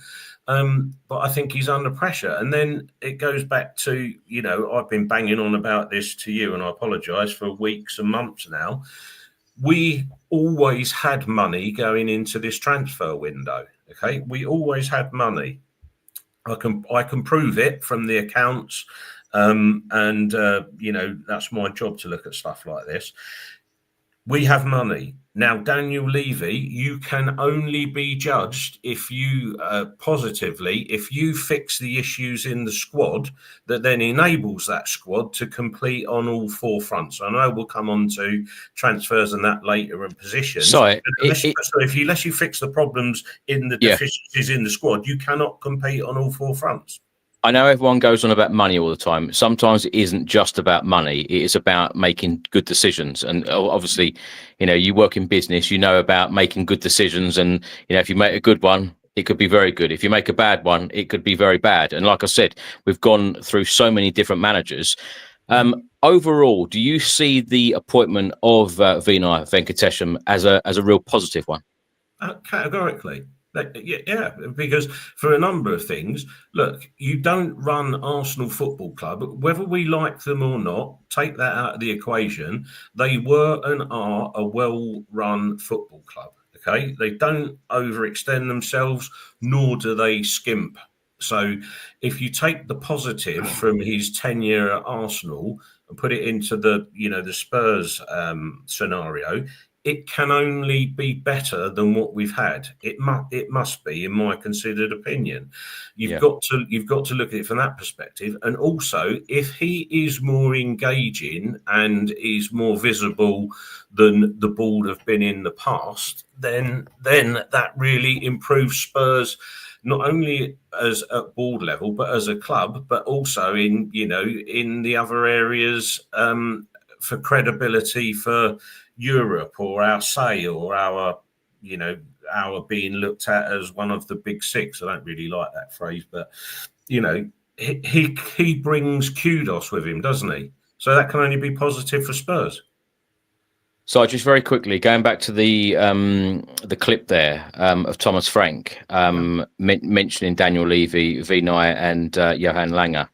But I think he's under pressure. And then it goes back to, you know, I've been banging on about this to you, and I apologise, for weeks and months now. We always had money going into this transfer window. Okay, we always had money. I can prove it from the accounts, you know, that's my job to look at stuff like this. We have money. Now, Daniel Levy, you can only be judged if you if you fix the issues in the squad that then enables that squad to complete on all four fronts. I know we'll come on to transfers and that later and positions. Sorry, unless you fix the problems in the deficiencies in the squad, you cannot compete on all four fronts. I know everyone goes on about money all the time. Sometimes it isn't just about money. It is about making good decisions. And obviously, you know, you work in business, you know about making good decisions. And, you know, if you make a good one, it could be very good. If you make a bad one, it could be very bad. And like I said, we've gone through so many different managers. Overall, do you see the appointment of Vinai Venkatesham as a real positive one? Categorically. Yeah, because for a number of things, look, you don't run Arsenal Football Club, whether we like them or not, take that out of the equation. They were and are a well-run football club, okay? They don't overextend themselves, nor do they skimp. So if you take the positive from his tenure at Arsenal and put it into the Spurs scenario, it can only be better than what we've had. It must be, in my considered opinion. You've got to look at it from that perspective. And also, if he is more engaging and is more visible than the board have been in the past, then that really improves Spurs, not only as at board level, but as a club, but also in the other areas for credibility for Europe or our say or our being looked at as one of the big six. I don't really like that phrase, but he brings kudos with him, doesn't he? So that can only be positive for Spurs. So just very quickly, going back to the clip there of Thomas Frank mentioning Daniel Levy, Vinay and Johan Langer,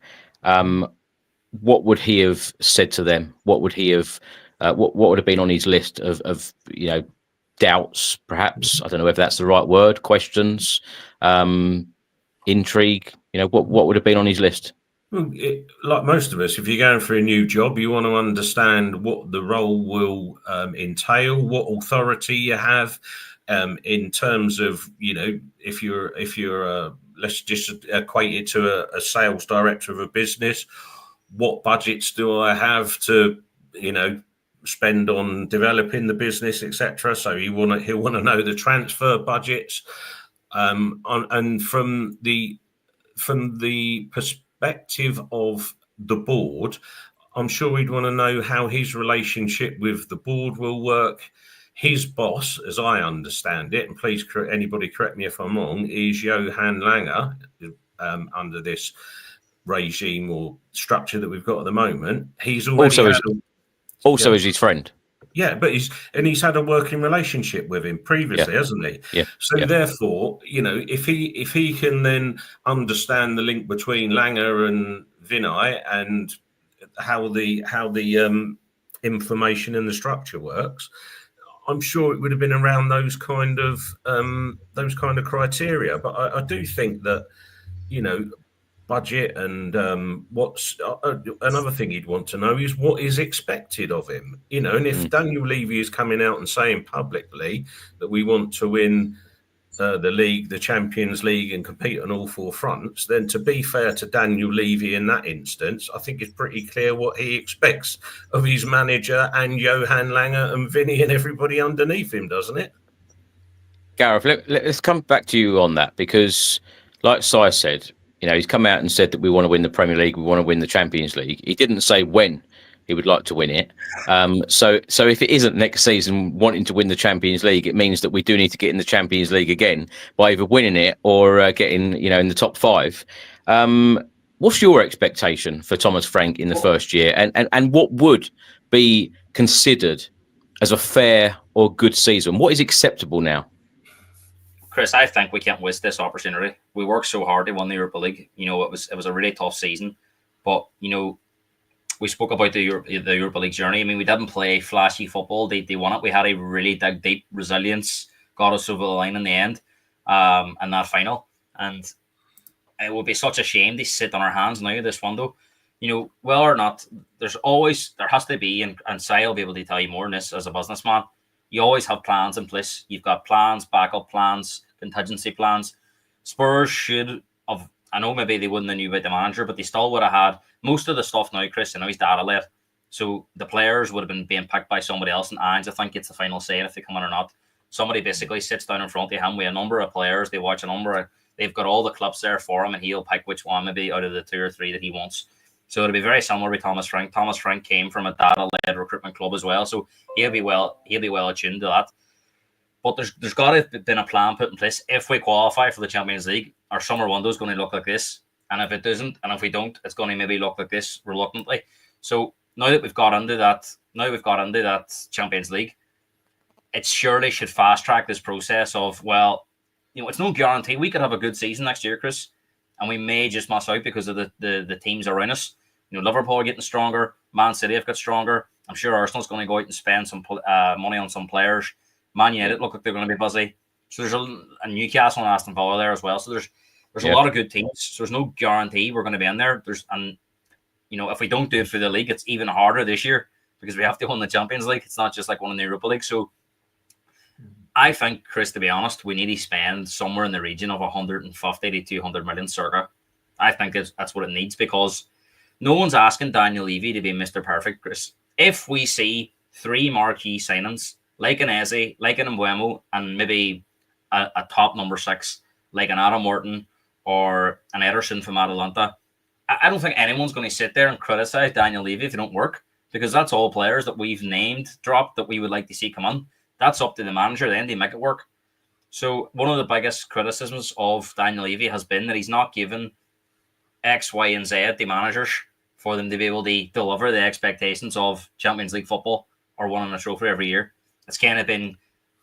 what would he have said to them? What would he have? What would have been on his list of doubts, perhaps? I don't know whether that's the right word. Questions, intrigue. What would have been on his list? Well, like most of us, if you're going for a new job, you want to understand what the role will entail, what authority you have in terms of, if you're let's just equate it to a sales director of a business. What budgets do I have to, spend on developing the business, etc.? So he'll want to know the transfer budgets, and from the perspective of the board, I'm sure he'd want to know how his relationship with the board will work. His boss, as I understand it, and please anybody correct me if I'm wrong, is Johan Langer under this regime or structure that we've got at the moment. He's already also is his friend. Yeah, but he's had a working relationship with him previously, hasn't he? Yeah. So therefore, if he can then understand the link between Langer and Vinay and how the information and the structure works, I'm sure it would have been around those kind of criteria. But I do think that budget and what's another thing he'd want to know is what is expected of him, and if Daniel Levy is coming out and saying publicly that we want to win the league, the Champions League, and compete on all four fronts, then to be fair to Daniel Levy in that instance, I think it's pretty clear what he expects of his manager and Johan Langer and Vinny and everybody underneath him, doesn't it? Gareth, let's come back to you on that, because like Si said, he's come out and said that we want to win the Premier League, we want to win the Champions League. He didn't say when he would like to win it. So if it isn't next season wanting to win the Champions League, it means that we do need to get in the Champions League again by either winning it or getting, in the top five. What's your expectation for Thomas Frank in the first year? And what would be considered as a fair or good season? What is acceptable now? Chris, I think we can't waste this opportunity. We worked so hard to win the Europa League. It was a really tough season, but we spoke about the Europa League journey. I mean, we didn't play flashy football. They won it. We had a really deep resilience, got us over the line in the end, in that final. And it would be such a shame to sit on our hands now this window. Well or not, there has to be, and Si will be able to tell you more on this as a businessman. You always have plans in place. You've got plans, backup plans, contingency plans. Spurs should have, I know maybe they wouldn't have knew about the manager, but they still would have had most of the stuff now, Chris. He's data-led. So the players would have been being picked by somebody else, and Ange, I think, gets the final say if they come in or not. Somebody basically sits down in front of him with a number of players. They watch a number. They've got all the clubs there for him, and he'll pick which one maybe out of the 2 or 3 that he wants. So it'll be very similar with Thomas Frank. Thomas Frank came from a data-led recruitment club as well, so he'll be well attuned to that. But there's got to have been a plan put in place. If we qualify for the Champions League, our summer window is going to look like this, and if it doesn't, and if we don't, it's going to maybe look like this reluctantly. So now that we've got into that Champions League, it surely should fast track this process of, well, it's no guarantee. We could have a good season next year, Chris, and we may just miss out because of the teams around us. Liverpool are getting stronger. Man City have got stronger. I'm sure Arsenal's going to go out and spend some money on some players. Man United look like they're going to be busy. So there's a Newcastle and Aston Villa there as well. So there's a lot of good teams. So there's no guarantee we're going to be in there. If we don't do it for the league, it's even harder this year because we have to win the Champions League. It's not just like winning the Europa League. So I think, Chris, to be honest, we need to spend somewhere in the region of 150 to 200 million circa. I think that's what it needs, because no one's asking Daniel Levy to be Mr. Perfect, Chris. If we see 3 marquee signings, like an Eze, like an Mbeumo, and maybe a top number 6, like an Adam Morton or an Ederson from Atalanta, I don't think anyone's going to sit there and criticize Daniel Levy if they don't work, because that's all players that we've named dropped that we would like to see come on. That's up to the manager then to make it work. So one of the biggest criticisms of Daniel Levy has been that he's not given X, Y, and Z the managers for them to be able to deliver the expectations of Champions League football or winning a trophy every year. It's kind of been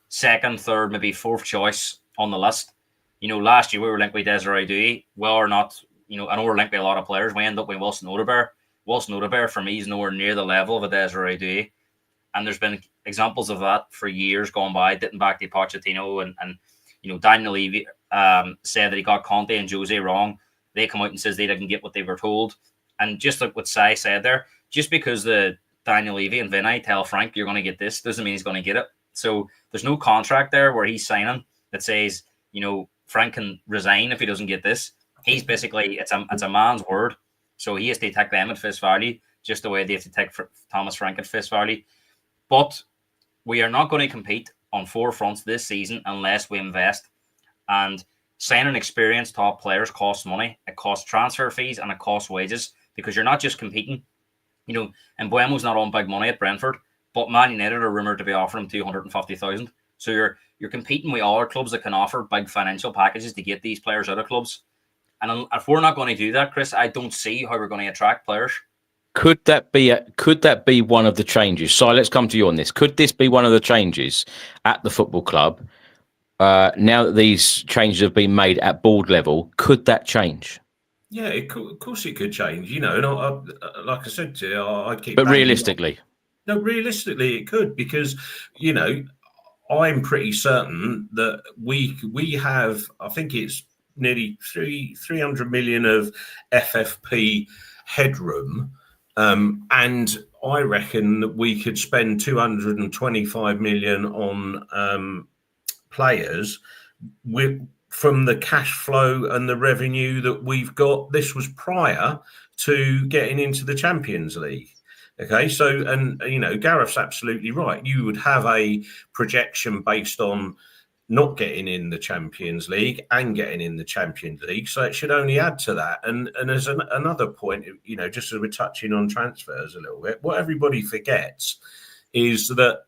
second, third, maybe fourth choice on the list. Last year we were linked with Desiree Douay. Well or not, I know we're linked with a lot of players. We end up with Wilson Odegaard. Wilson Odegaard, for me, is nowhere near the level of a Desiree Douay. And there's been examples of that for years gone by, dating back to Pochettino and Daniel Levy said that he got Conte and Jose wrong. They come out and says they didn't get what they were told. And just like what Sai said there, just because the Daniel Levy and Vinay tell Frank you're going to get this doesn't mean he's going to get it. So there's no contract there where he's signing that says, Frank can resign if he doesn't get this. He's basically, it's a man's word. So he has to take them at face value, just the way they have to take Thomas Frank at face value. But we are not going to compete on 4 fronts this season unless we invest. And signing experienced top players costs money. It costs transfer fees and it costs wages, because you're not just competing. And Mbeumo's not on big money at Brentford, but Man United are rumoured to be offering him 250,000. So you're competing with all our clubs that can offer big financial packages to get these players out of clubs. And if we're not going to do that, Chris, I don't see how we're going to attract players. Could that be one of the changes? So let's come to you on this. Could this be one of the changes at the football club? Now that these changes have been made at board level, could that change? Yeah, of course it could change. And like I said to you, I keep. But realistically, realistically, it could, because I'm pretty certain that we have. I think it's nearly 300 million of FFP headroom. And I reckon that we could spend 225 million on players from the cash flow and the revenue that we've got. This was prior to getting into the Champions League. Okay, so, and Gareth's absolutely right. You would have a projection based on not getting in the Champions League and getting in the Champions League, so it should only add to that. And as another point, just as we're touching on transfers a little bit, what everybody forgets is that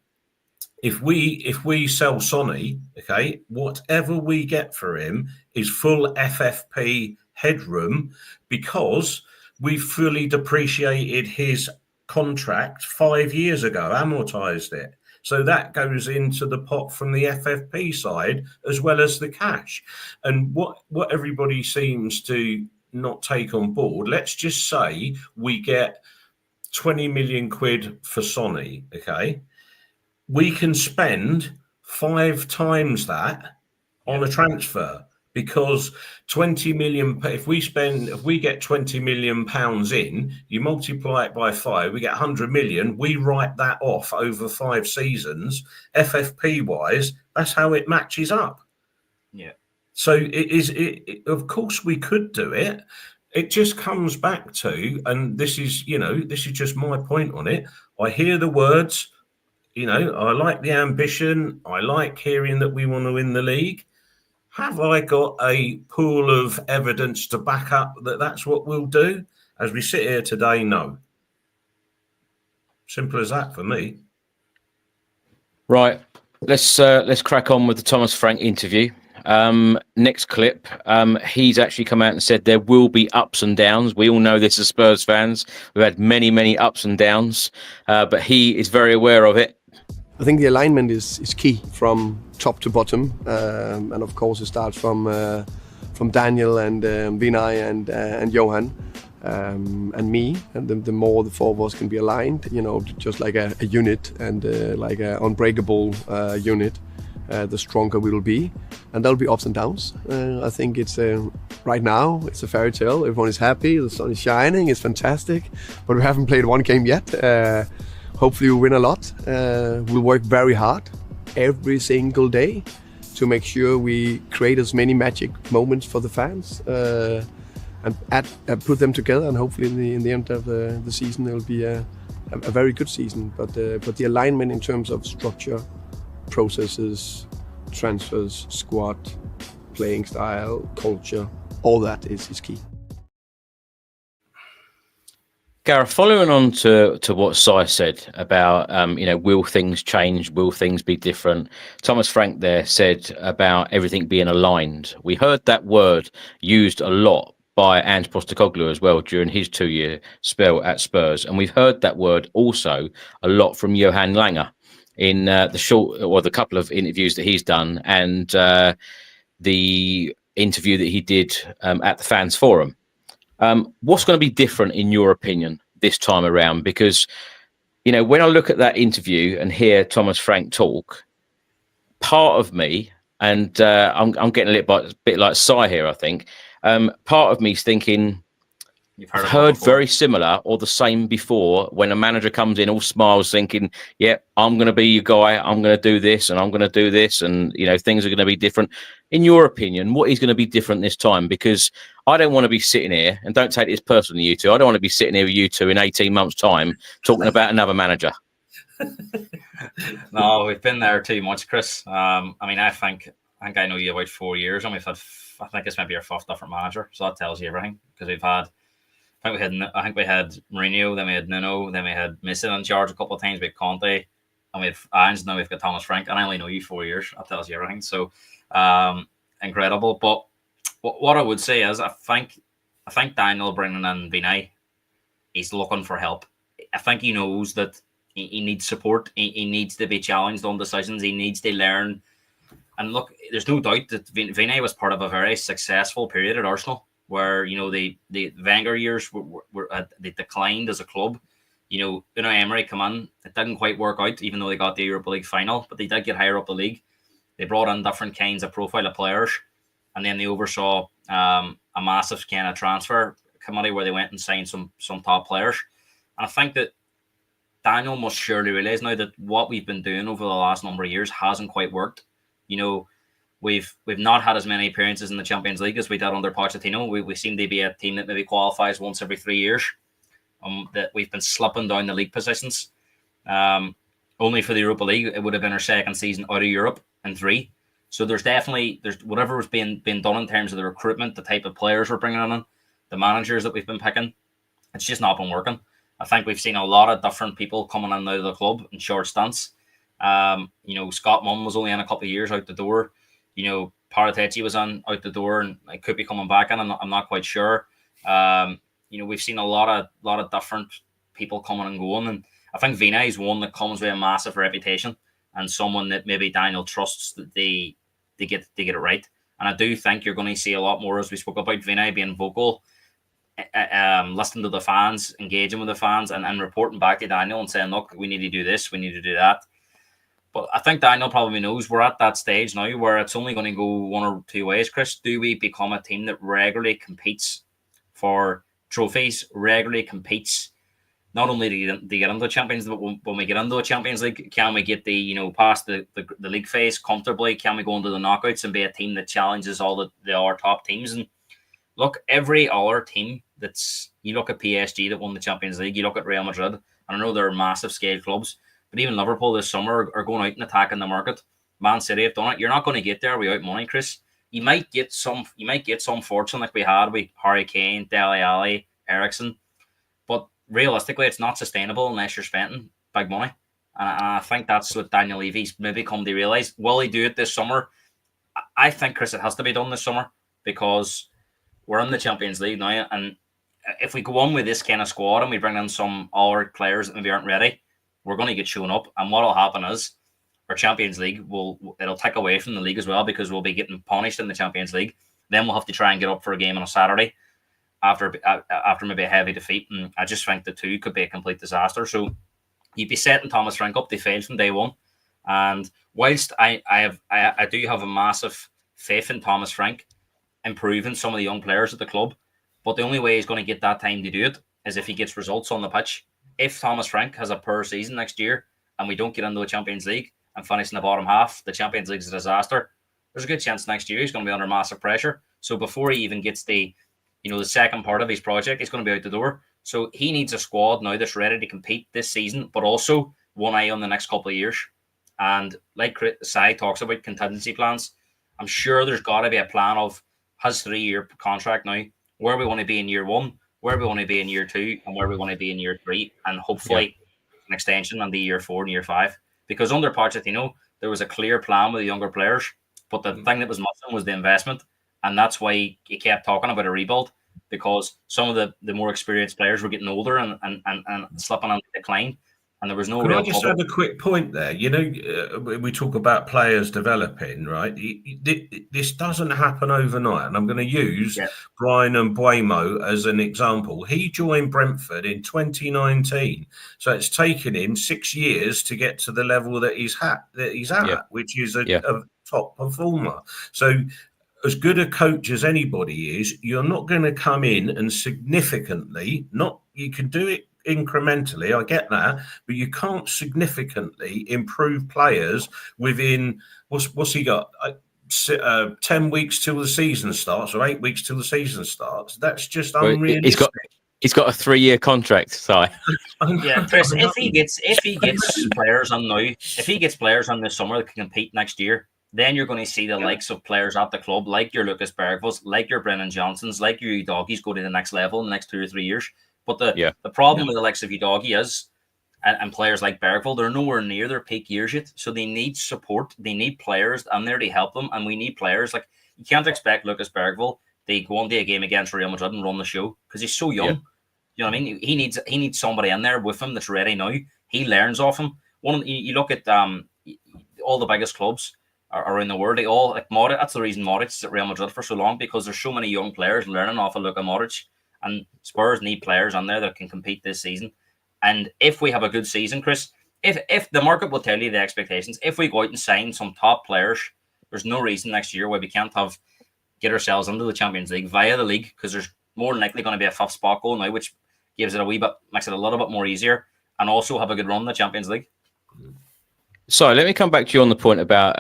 if we sell Sonny, okay, whatever we get for him is full FFP headroom, because we fully depreciated his contract 5 years ago, amortized it. So that goes into the pot from the FFP side as well as the cash. And what everybody seems to not take on board, let's just say we get 20 million quid for Sonny, okay? We can spend 5 times that on a transfer, because 20 million, if we get 20 million pounds in, you multiply it by 5, we get 100 million. We write that off over 5 seasons. FFP wise, that's how it matches up. Yeah. So of course we could do it. It just comes back to, and this is just my point on it. I hear the words, I like the ambition. I like hearing that we want to win the league. Have I got a pool of evidence to back up that that's what we'll do? As we sit here today, no. Simple as that for me. Right. Let's crack on with the Thomas Frank interview. Next clip. He's actually come out and said there will be ups and downs. We all know this as Spurs fans. We've had many, many ups and downs, but he is very aware of it. I think the alignment is key from top to bottom, and of course it starts from Daniel and Vinay and Johan and me. And the more the four of us can be aligned, just like a unit and like an unbreakable unit, the stronger we will be. And there'll be ups and downs. I think it's right now it's a fairy tale. Everyone is happy. The sun is shining. It's fantastic, but we haven't played one game yet. Hopefully we win a lot. We'll work very hard every single day to make sure we create as many magic moments for the fans and put them together. And hopefully in the end of the season, it will be a very good season. But the alignment in terms of structure, processes, transfers, squad, playing style, culture, all that is key. Gareth, following on to what Si said about, will things change? Will things be different? Thomas Frank there said about everything being aligned. We heard that word used a lot by Ange Postecoglou as well during his 2-year spell at Spurs. And we've heard that word also a lot from Johan Langer in the couple of interviews that he's done and the interview that he did at the Fans Forum. What's going to be different in your opinion this time around? Because, when I look at that interview and hear Thomas Frank talk, part of me, and I'm getting a bit like Si here, I think, part of me is thinking, I've heard very similar or the same before when a manager comes in all smiles thinking, yeah, I'm going to be your guy, I'm going to do this and I'm going to do this and, things are going to be different. In your opinion, what is going to be different this time? Because I don't want to be sitting here, and don't take this personally, you two, I don't want to be sitting here with you two in 18 months' time talking about another manager. No, we've been there too much, Chris. I think I know you about 4 years and we've had, I think it's maybe your 5th different manager. So that tells you everything because we've had, I think we had Mourinho, then we had Nuno, then we had Mason in charge a couple of times, we had Conte, and we have Ange, now we've got Thomas Frank, and I only know you 4 years. That tells you everything. So, incredible. But what I would say is, I think Daniel bringing in Vinay, he's looking for help. I think he knows that he needs support. He needs to be challenged on decisions. He needs to learn. And look, there's no doubt that Vinay was part of a very successful period at Arsenal, where the Wenger years they declined as a club. Unai Emery come in, it didn't quite work out, even though they got the Europa League final, but they did get higher up the league. They brought in different kinds of profile of players, and then they oversaw a massive kind of transfer committee where they went and signed some top players. And I think that Daniel must surely realise now that what we've been doing over the last number of years hasn't quite worked. We've not had as many appearances in the Champions League as we did under Pochettino. We seem to be a team that maybe qualifies once every 3 years. That we've been slipping down the league positions. Only for the Europa League, it would have been our second season out of Europe in 3. So there's whatever was being done in terms of the recruitment, the type of players we're bringing in, the managers that we've been picking. It's just not been working. I think we've seen a lot of different people coming in and out of the club in short stints. Scott Munn was only in a couple of years out the door. Paratici was out the door, and it could be coming back in. I'm not quite sure. We've seen a lot of different people coming and going, and I think Vinay is one that comes with a massive reputation and someone that maybe Daniel trusts that they get it right. And I do think you're going to see a lot more, as we spoke about, Vinay being vocal, listening to the fans, engaging with the fans, and reporting back to Daniel and saying, look, we need to do this, we need to do that. But I think Daniel probably knows we're at that stage now where it's only going to go one or two ways, Chris. Do we become a team that regularly competes for trophies, regularly competes not only to get into the Champions League, but when we get into the Champions League, can we get past the league phase comfortably? Can we go into the knockouts and be a team that challenges all the other top teams? And look, every other team you look at PSG that won the Champions League, you look at Real Madrid, and I know they're massive scale clubs, but even Liverpool this summer are going out and attacking the market. Man City have done it. You're not going to get there without money, Chris. You might get some fortune like we had with Harry Kane, Dele Alli, Eriksen, but realistically, it's not sustainable unless you're spending big money. And I think that's what Daniel Levy's maybe come to realise. Will he do it this summer? I think, Chris, it has to be done this summer because we're in the Champions League now, and if we go on with this kind of squad and we bring in some other players that maybe aren't ready, we're going to get shown up. And what will happen is our Champions League, it'll take away from the league as well, because we'll be getting punished in the Champions League. Then we'll have to try and get up for a game on a Saturday after maybe a heavy defeat. And I just think the two could be a complete disaster. So you'd be setting Thomas Frank up. They failed from day one. And whilst I do have a massive faith in Thomas Frank improving some of the young players at the club, but the only way he's going to get that time to do it is if he gets results on the pitch. If Thomas Frank has a poor season next year and we don't get into a Champions League and finish in the bottom half, the Champions League's a disaster. There's a good chance next year he's going to be under massive pressure. So before he even gets the second part of his project, he's going to be out the door. So he needs a squad now that's ready to compete this season, but also one eye on the next couple of years. And like Sai talks about contingency plans, I'm sure there's got to be a plan of his 3-year contract now, where we want to be in year 1, where we want to be in year 2, and where we want to be in year 3, and hopefully an extension on the year 4 and year 5. Because under Pochettino, there was a clear plan with the younger players, but the thing that was missing was the investment, and that's why he kept talking about a rebuild, because some of the more experienced players were getting older and slipping on decline. And there was no Can real I just add a quick point there? We talk about players developing, right? This doesn't happen overnight. And I'm going to use Brian Mbuemo as an example. He joined Brentford in 2019. So it's taken him 6 years to get to the level that he's at, which is a top performer. So as good a coach as anybody is, you're not going to come in and significantly, you can do it incrementally, I get that, but you can't significantly improve players within what's he got 10 weeks till the season starts, or 8 weeks till the season starts. That's just unrealistic. He's got a 3-year contract, Si. Chris, if he gets players on now, if he gets players on this summer that can compete next year, then you're going to see the likes of players at the club, like your Lucas Bergvall's, like your Brennan Johnsons, like your Udogi's, go to the next level in the next 2 or 3 years. But the problem with the likes of Udogi is, and players like Bergvall, they're nowhere near their peak years yet. So they need support. They need players in there to help them. And we need players. Like, you can't expect Lucas Bergvall to go on to a game against Real Madrid and run the show, because he's so young. You know what I mean? He needs somebody in there with him that's ready now. He learns off him. You look at all the biggest clubs around the world. They all, like Modric. That's the reason Modric's at Real Madrid for so long, because there's so many young players learning off of Luka Modric. And Spurs need players on there that can compete this season. And if we have a good season, Chris, if the market will tell you the expectations, if we go out and sign some top players, there's no reason next year why we can't get ourselves into the Champions League via the league, because there's more than likely going to be a 5th spot goal now, which makes it a little bit more easier, and also have a good run in the Champions League. So let me come back to you on the point about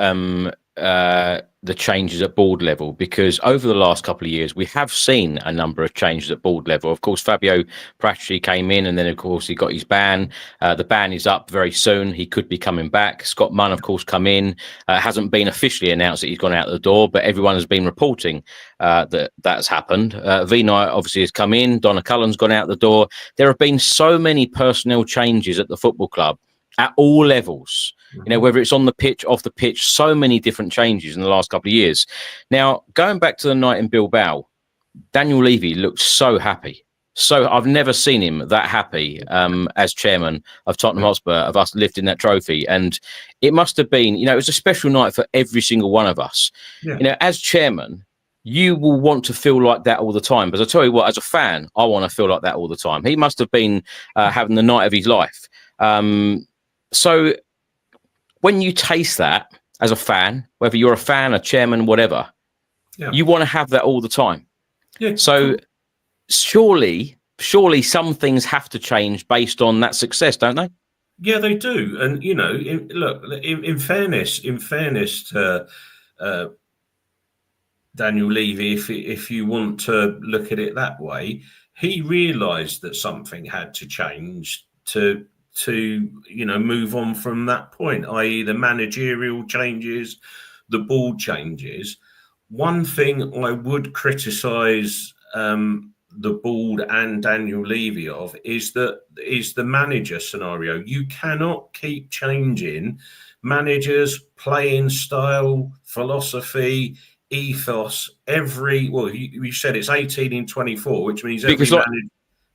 the changes at board level, because over the last couple of years we have seen a number of changes at board level. Of course, Fabio Paratici came in, and then of course he got his ban. The ban is up very soon. He could be coming back. Scott Munn, of course, come in. Hasn't been officially announced that he's gone out the door, but everyone has been reporting that's happened. V-Knight obviously has come in. Donna Cullen's gone out the door. There have been so many personnel changes at the football club at all levels, whether it's on the pitch, off the pitch, so many different changes in the last couple of years. Now, going back to the night in Bilbao, Daniel Levy looked so happy. So I've never seen him that happy as chairman of Tottenham Hotspur, of us lifting that trophy. And it must have been, it was a special night for every single one of us. As chairman, you will want to feel like that all the time. But I tell you what, as a fan, I want to feel like that all the time. He must have been having the night of his life. So when you taste that as a fan, whether you're a fan, a chairman, whatever, you want to have that all the time. So surely some things have to change based on that success, don't they? Yeah, they do. And, in fairness to Daniel Levy, if you want to look at it that way, he realised that something had to change to move on from that point, i.e. the managerial changes, the board changes. One thing I would criticise the board and Daniel Levy of is the manager scenario. You cannot keep changing managers, playing style, philosophy, ethos you said it's 18 in 24, which means every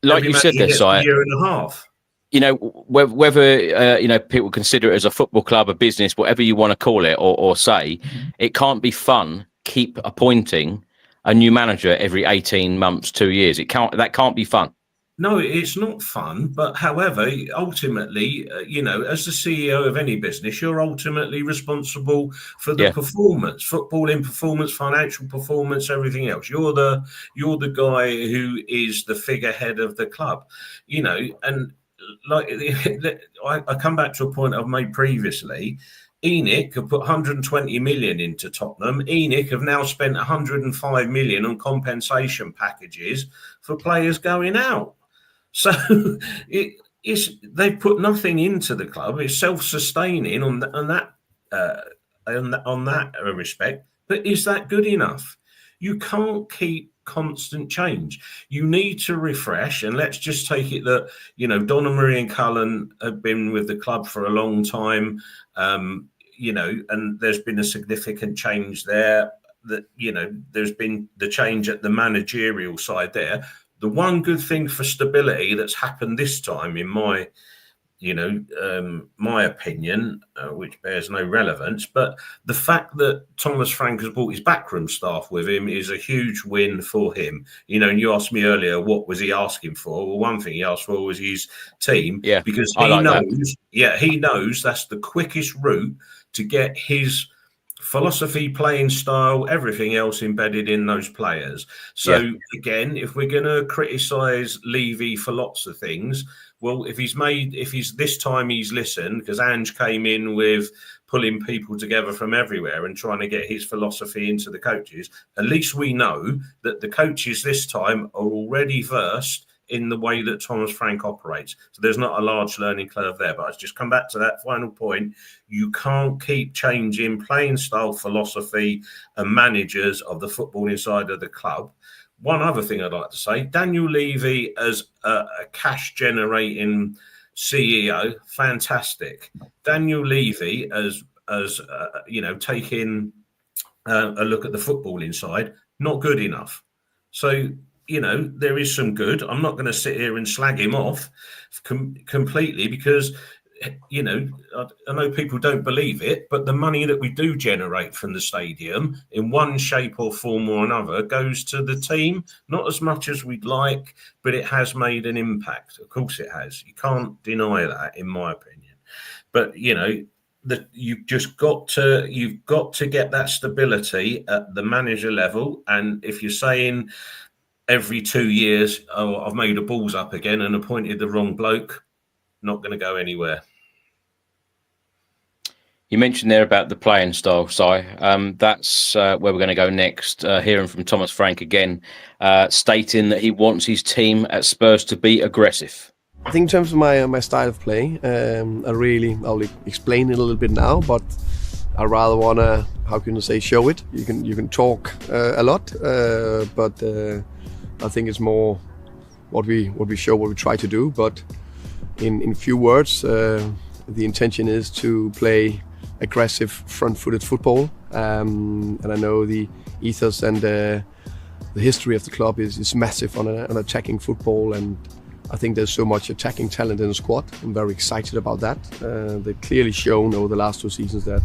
like you said there, Si, year and a half. you know, whether you know, people consider it as a football club, a business, whatever you want to call it or say, it can't be fun. Keep appointing a new manager every 18 months, 2 years. That can't be fun. No, it's not fun. But however, ultimately, you know, as the CEO of any business, you're ultimately responsible for the performance, footballing performance, financial performance, everything else. You're the guy who is the figurehead of the club, you know. And like, I come back to a point I've made previously. ENIC have put 120 million into Tottenham. ENIC have now spent 105 million on compensation packages for players going out. So they've put nothing into the club. It's self-sustaining on that respect. But is that good enough? You can't keep constant change. You need to refresh. And let's just take it that, you know, Donna Marie and Cowlin have been with the club for a long time, you know, and there's been a significant change there. That, you know, there's been the change at the managerial side there. The one good thing for stability that's happened this time, in my, you know, my opinion, which bears no relevance, but the fact that Thomas Frank has brought his backroom staff with him is a huge win for him. You know, and you asked me earlier, what was he asking for? Well, one thing he asked for was his team, because he knows that's the quickest route to get his philosophy, playing style, everything else embedded in those players. So again, if we're going to criticise Levy for lots of things, well, if he's this time he's listened, because Ange came in with pulling people together from everywhere and trying to get his philosophy into the coaches, at least we know that the coaches this time are already versed in the way that Thomas Frank operates. So there's not a large learning curve there. But I just come back to that final point. You can't keep changing playing style, philosophy and managers of the footballing side of the club. One other thing I'd like to say, Daniel Levy as a cash generating CEO, fantastic. Daniel Levy as you know, taking a look at the footballing side, not good enough. So, you know, there is some good. I'm not going to sit here and slag him off completely because, you know, I know people don't believe it, but the money that we do generate from the stadium in one shape or form or another goes to the team. Not as much as we'd like, but it has made an impact. Of course it has. You can't deny that, in my opinion. But, you know, that you've got to get that stability at the manager level. And if you're saying every 2 years, oh, I've made a balls up again and appointed the wrong bloke, not going to go anywhere. You mentioned there about the playing style, Si. That's where we're going to go next, hearing from Thomas Frank again, stating that he wants his team at Spurs to be aggressive. I think in terms of my style of play, I'll explain it a little bit now, but I rather want to, how can you say, show it. You can talk a lot, but I think it's more what we show, what we try to do. But in few words, the intention is to play aggressive, front-footed football. And I know the ethos and the history of the club is massive on attacking football, and I think there's so much attacking talent in the squad. I'm very excited about that. They've clearly shown over the last 2 seasons that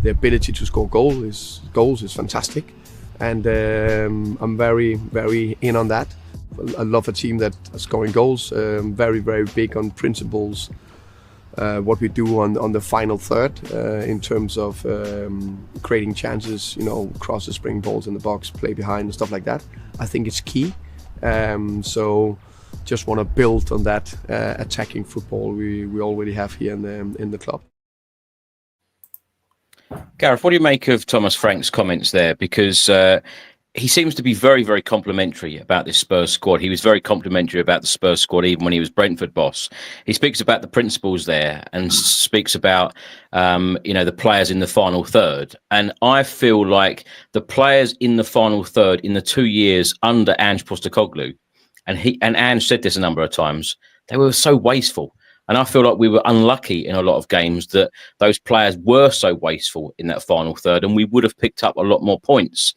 the ability to score goals is fantastic. And I'm very, very in on that. I love a team that is scoring goals, very, very big on principles. What we do on the final third in terms of creating chances, you know, crosses, bringing balls in the box, play behind and stuff like that. I think it's key. So just want to build on that attacking football we already have here in the club. Gareth, what do you make of Thomas Frank's comments there? Because he seems to be very, very complimentary about this Spurs squad. He was very complimentary about the Spurs squad even when he was Brentford boss. He speaks about the principles there and speaks about, you know, the players in the final third. And I feel like the players in the final third in the 2 years under Ange Postecoglou, and Ange said this a number of times, they were so wasteful. And I feel like we were unlucky in a lot of games that those players were so wasteful in that final third, and we would have picked up a lot more points.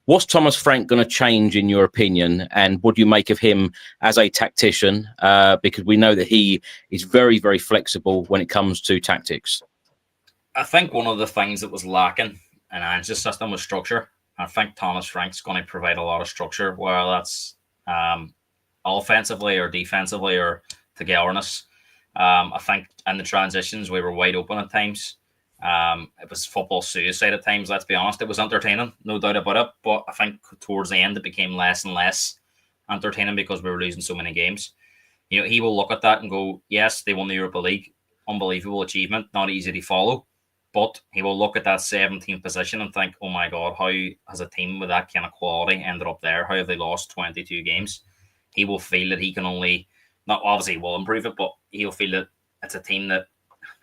What's Thomas Frank going to change, in your opinion? And what do you make of him as a tactician? Because we know that he is very, very flexible when it comes to tactics. I think one of the things that was lacking in Ange's system was structure. I think Thomas Frank's going to provide a lot of structure, whether that's offensively or defensively or togetherness. I think in the transitions, we were wide open at times. It was football suicide at times, let's be honest. It was entertaining, no doubt about it. But I think towards the end, it became less and less entertaining because we were losing so many games. He will look at that and go, yes, they won the Europa League. Unbelievable achievement, not easy to follow. But he will look at that 17th position and think, oh my God, how has a team with that kind of quality ended up there? How have they lost 22 games? He will feel that he can only, not obviously will improve it, but he'll feel that it's a team that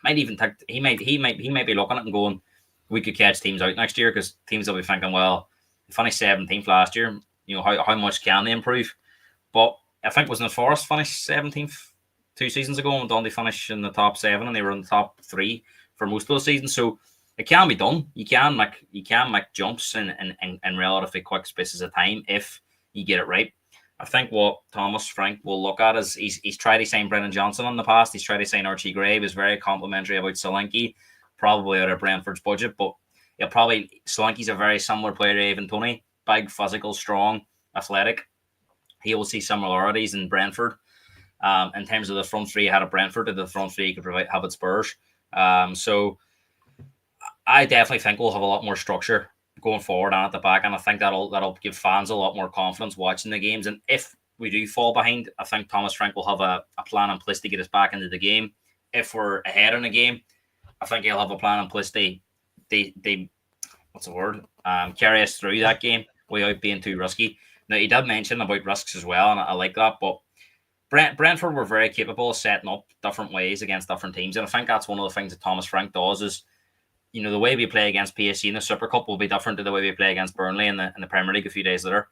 might even take, he might be looking at it and going, we could catch teams out next year, because teams will be thinking, well, they finished 17th last year, how much can they improve? But I think wasn't Forest finished 17th 2 seasons ago, and Dundee finished in the top 7 and they were in the top 3 for most of the season. So it can be done. You can make jumps in relatively quick spaces of time if you get it right. I think what Thomas Frank will look at is he's tried to sign Brennan Johnson in the past. He's tried to sign Archie Gray. He was very complimentary about Solanke, probably out of Brentford's budget. But Solanke's a very similar player to Evan Toney. Big, physical, strong, athletic. He will see similarities in Brentford. In terms of the front three ahead of Brentford, to the front three he could have at Spurs. So I definitely think we'll have a lot more structure going forward and at the back, and I think that'll give fans a lot more confidence watching the games. And if we do fall behind, I think Thomas Frank will have a plan in place to get us back into the game. If we're ahead in the game, I think he'll have a plan in place to carry us through that game without being too risky. Now, he did mention about risks as well, and I like that, but Brentford were very capable of setting up different ways against different teams, and I think that's one of the things that Thomas Frank does is, the way we play against PSG in the Super Cup will be different to the way we play against Burnley in the Premier League a few days later,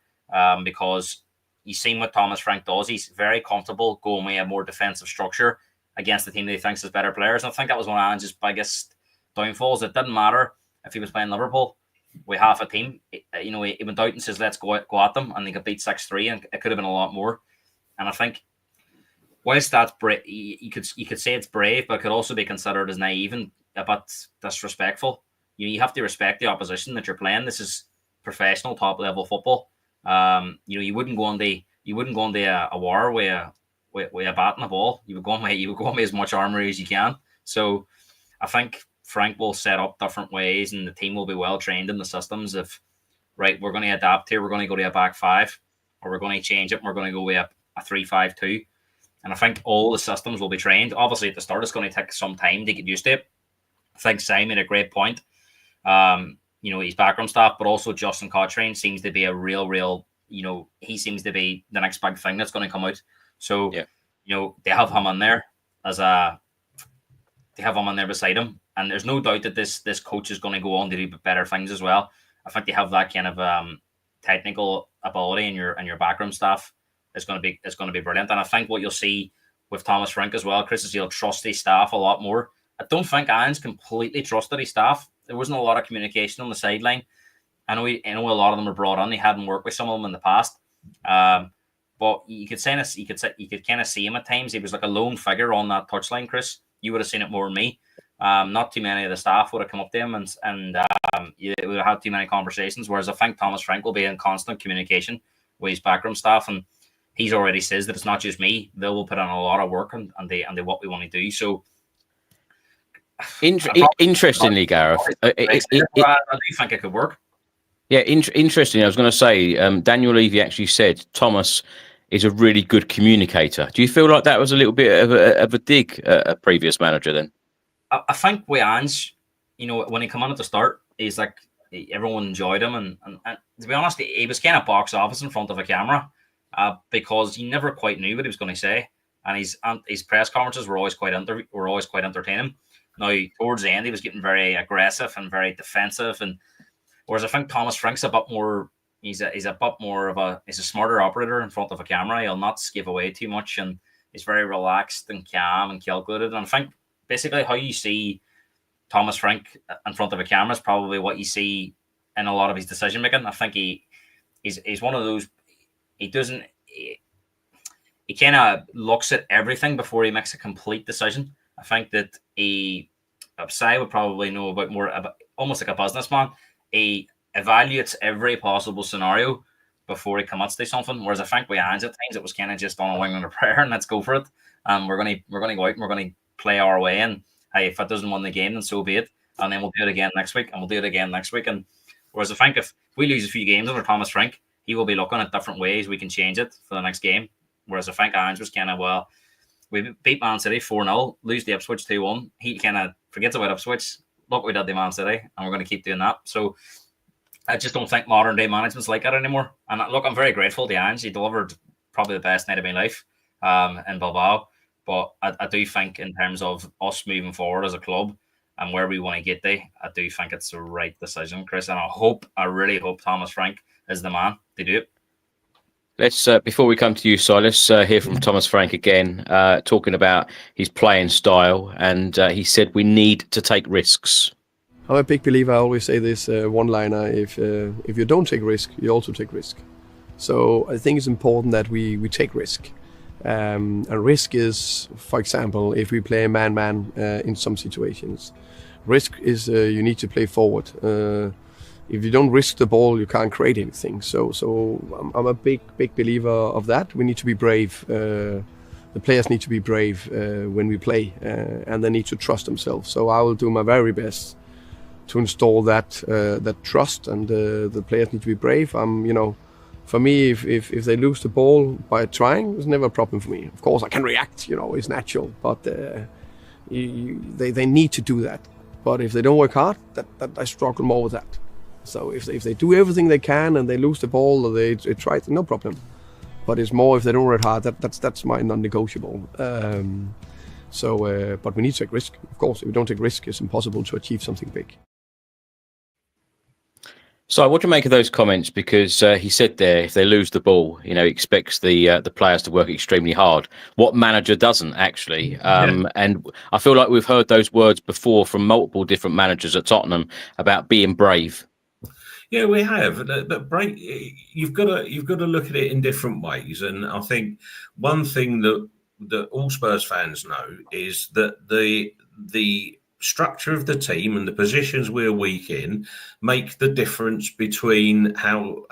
because you've seen what Thomas Frank does. He's very comfortable going with a more defensive structure against the team that he thinks is better players, and I think that was one of Ange's biggest downfalls. It didn't matter if he was playing Liverpool with half a team. He went out and says, let's go at them, and they got beat 6-3, and it could have been a lot more. And I think whilst that's you could say it's brave, but it could also be considered as naive and a bit disrespectful. You have to respect the opposition that you're playing. This is professional, top level football. You wouldn't go on a war with a bat and a ball. You would go on with as much armory as you can. So I think Frank will set up different ways, and the team will be well trained in the systems of, right, we're going to adapt here. We're going to go to a back 5, or we're going to change it. And we're going to go with a 3-5-2. And I think all the systems will be trained. Obviously, at the start, it's going to take some time to get used to it. I think Simon made a great point. His background staff, but also Justin Cottrane seems to be a real, he seems to be the next big thing that's going to come out. So, they have him in there beside him. And there's no doubt that this coach is going to go on to do better things as well. I think they have that kind of technical ability in your background staff. It's going to be brilliant. And I think what you'll see with Thomas Frank as well, Chris, is he'll trust his staff a lot more. I don't think Ange completely trusted his staff. There wasn't a lot of communication on the sideline. I know a lot of them were brought on. He hadn't worked with some of them in the past. But you could kind of see him at times. He was like a lone figure on that touchline, Chris. You would have seen it more than me. Not too many of the staff would have come up to him and you would have had too many conversations. Whereas I think Thomas Frank will be in constant communication with his background staff, and he's already says that it's not just me. They will put in a lot of work and they what we want to do. So interestingly, Gareth, I do think it could work. Yeah, interesting. I was going to say, Daniel Levy actually said Thomas is a really good communicator. Do you feel like that was a little bit of a dig at a previous manager then? I think with Ange, when he came on at the start, he's like, everyone enjoyed him. And to be honest, he was kind of box office in front of a camera because he never quite knew what he was going to say. And his press conferences were always quite entertaining. Now, towards the end, he was getting very aggressive and very defensive. And whereas I think Thomas Frank's a bit more, he's a smarter operator in front of a camera. He'll not give away too much, and he's very relaxed and calm and calculated. And I think basically how you see Thomas Frank in front of a camera is probably what you see in a lot of his decision making. I think he's one of those. He doesn't. He kind of looks at everything before he makes a complete decision. I think that Sai would probably know about almost like a businessman. He evaluates every possible scenario before he commits to something. Whereas I think with Ange at times it was kind of just on a wing and a prayer and let's go for it. We're gonna go out and we're gonna play our way in. Hey, if it doesn't win the game, then so be it. And then we'll do it again next week, and we'll do it again next week. And whereas I think if we lose a few games under Thomas Frank, he will be looking at different ways we can change it for the next game. Whereas I think Ange was kind of, well, we beat Man City 4-0, lose the Ipswich 2-1. He kind of forgets about Ipswich. Look, we did the Man City, and we're going to keep doing that. So I just don't think modern day management's like that anymore. And look, I'm very grateful to Ange. He delivered probably the best night of my life in Bilbao. But I do think in terms of us moving forward as a club and where we want to get there, I do think it's the right decision, Chris. And I really hope Thomas Frank is the man to do it. Let's before we come to you, Si, let's hear from Thomas Frank again, talking about his playing style, and he said we need to take risks. I'm a big believer. I always say this one-liner: if you don't take risk, you also take risk. So I think it's important that we take risk. And risk is, for example, if we play man-man in some situations, risk is you need to play forward. If you don't risk the ball, you can't create anything. So I'm a big believer of that. We need to be brave. The players need to be brave when we play, and they need to trust themselves. So I will do my very best to install that trust, and the players need to be brave. For me, if they lose the ball by trying, it's never a problem for me. Of course, I can react. It's natural, but they need to do that. But if they don't work hard, that I struggle more with that. So if they do everything they can and they lose the ball or they try, no problem. But it's more if they don't work hard, that's my non-negotiable. But we need to take risk. Of course, if we don't take risk, it's impossible to achieve something big. So what do you make of those comments? Because he said there, if they lose the ball, he expects the players to work extremely hard. What manager doesn't, actually? And I feel like we've heard those words before from multiple different managers at Tottenham about being brave. Yeah, we have. But you've got to look at it in different ways. And I think one thing that all Spurs fans know is that the structure of the team and the positions we're weak in make the difference between how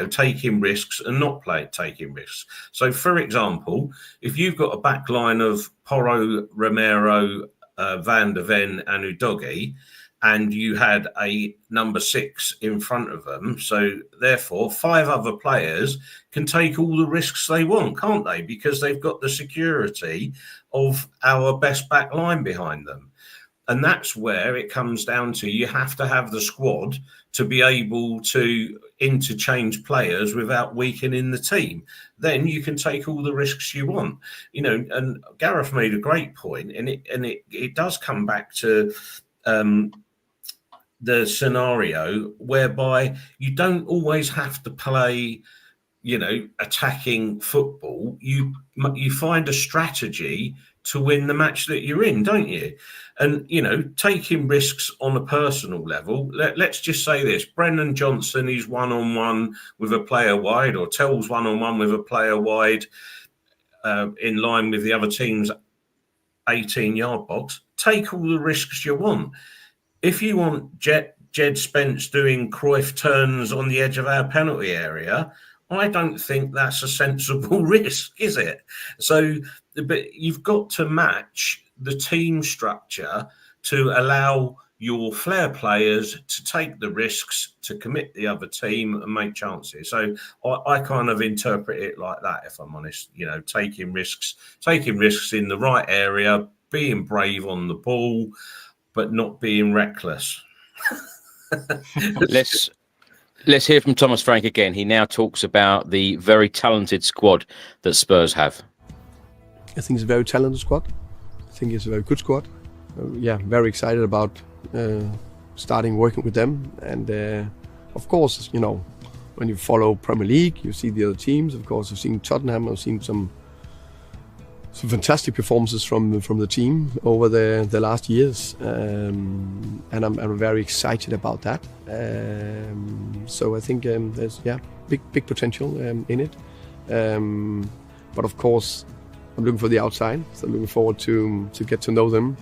taking risks and not taking risks. So, for example, if you've got a back line of Porro, Romero, Van der Ven and Udogie, and you had a number 6 in front of them, so therefore 5 other players can take all the risks they want, can't they? Because they've got the security of our best back line behind them. And that's where it comes down to, you have to have the squad to be able to interchange players without weakening the team. Then you can take all the risks you want. And Gareth made a great point, and it does come back to the scenario whereby you don't always have to play, attacking football. You find a strategy to win the match that you're in, don't you? And, taking risks on a personal level, let's just say this: Brennan Johnson is one-on-one with a player wide, or Tell's one-on-one with a player wide in line with the other team's 18-yard box. Take all the risks you want. If you want Jed Spence doing Cruyff turns on the edge of our penalty area, I don't think that's a sensible risk, is it? So, but you've got to match the team structure to allow your flair players to take the risks, to commit the other team and make chances. So I kind of interpret it like that, if I'm honest. Taking risks in the right area, being brave on the ball, but not being reckless. Let's hear from Thomas Frank again. He now talks about the very talented squad that Spurs have. I think it's a very talented squad. I think it's a very good squad. Very excited about starting working with them. And of course, when you follow Premier League, you see the other teams. Of course, I've seen Tottenham. I've seen some fantastic performances from the team over the last years, and I'm very excited about that. So I think there's big potential in it. But of course, I'm looking for the outside. So I'm looking forward to get to know them,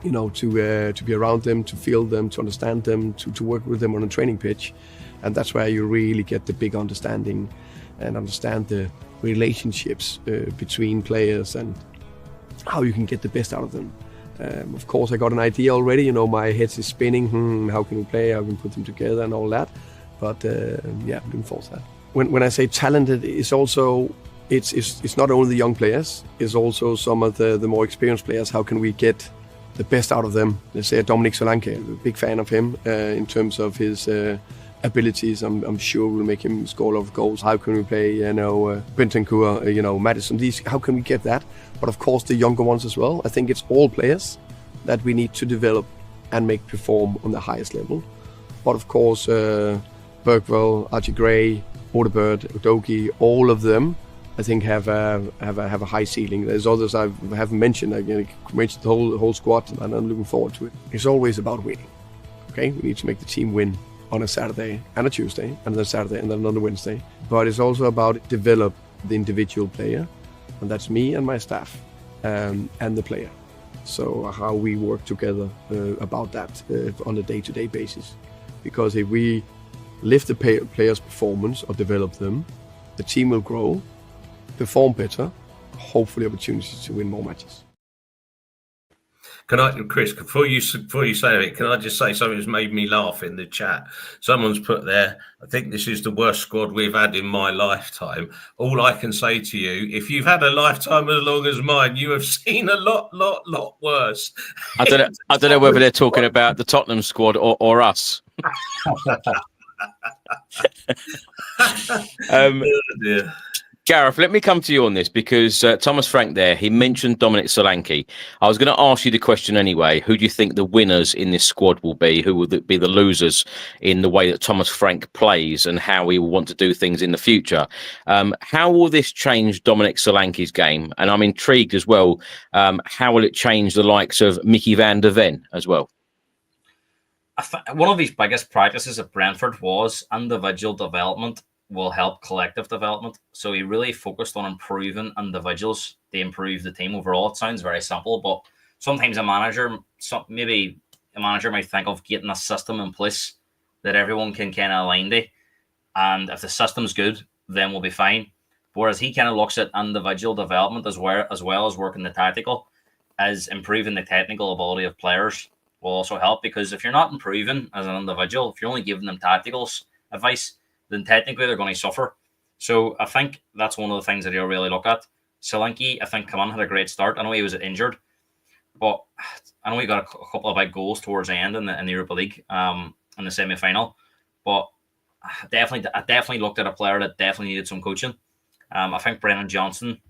to be around them, to feel them, to understand them, to work with them on a training pitch. And that's where you really get the big understanding and understand the relationships between players and how you can get the best out of them. Of course, I got an idea already. My head is spinning. How can we play? How can we put them together and all that? But I'm looking forward to that. When I say talented, it's also it's not only the young players. It's also some of the more experienced players. How can we get the best out of them? Let's say Dominic Solanke. I'm a big fan of him in terms of his abilities. I'm sure we'll make him score a lot of goals. How can we play? Bentancur, Madison. How can we get that? But of course, the younger ones as well. I think it's all players that we need to develop and make perform on the highest level. But of course, Bergwell, Archie Gray, Odegaard, Udogie, all of them, I think have a high ceiling. There's others I haven't mentioned. I mentioned the whole squad, and I'm looking forward to it. It's always about winning. Okay, we need to make the team win on a Saturday and a Tuesday, and then a Saturday and then on a Wednesday. But it's also about develop the individual player, and that's me and my staff and the player. So how we work together about that on a day-to-day basis. Because if we lift the players' performance or develop them, the team will grow, perform better, hopefully opportunities to win more matches. Can I, Chris, before you say it, can I just say something that's made me laugh in the chat? Someone's put there, I think this is the worst squad we've had in my lifetime. All I can say to you, if you've had a lifetime as long as mine, you have seen a lot worse. I don't know whether they're talking about the Tottenham squad or us. Dear. Gareth, let me come to you on this because Thomas Frank there, he mentioned Dominic Solanke. I was going to ask you the question anyway. Who do you think the winners in this squad will be? Who will be the losers in the way that Thomas Frank plays and how he will want to do things in the future? How will this change Dominic Solanke's game? And I'm intrigued as well. How will it change the likes of Mickey van der Ven as well? One of his biggest practices at Brentford was individual development will help collective development. So he really focused on improving individuals to improve the team overall. It sounds very simple, but sometimes a manager might think of getting a system in place that everyone can kind of align to. And if the system's good, then we'll be fine. Whereas he kind of looks at individual development as well as working the tactical, as improving the technical ability of players will also help. Because if you're not improving as an individual, if you're only giving them tactical advice, then technically they're going to suffer. So I think that's one of the things that he'll really look at. Solanke, I think, had a great start. I know he was injured, but I know he got a couple of big goals towards the end in the Europa League in the semi-final. But I definitely looked at a player that definitely needed some coaching. I think Brennan Johnson,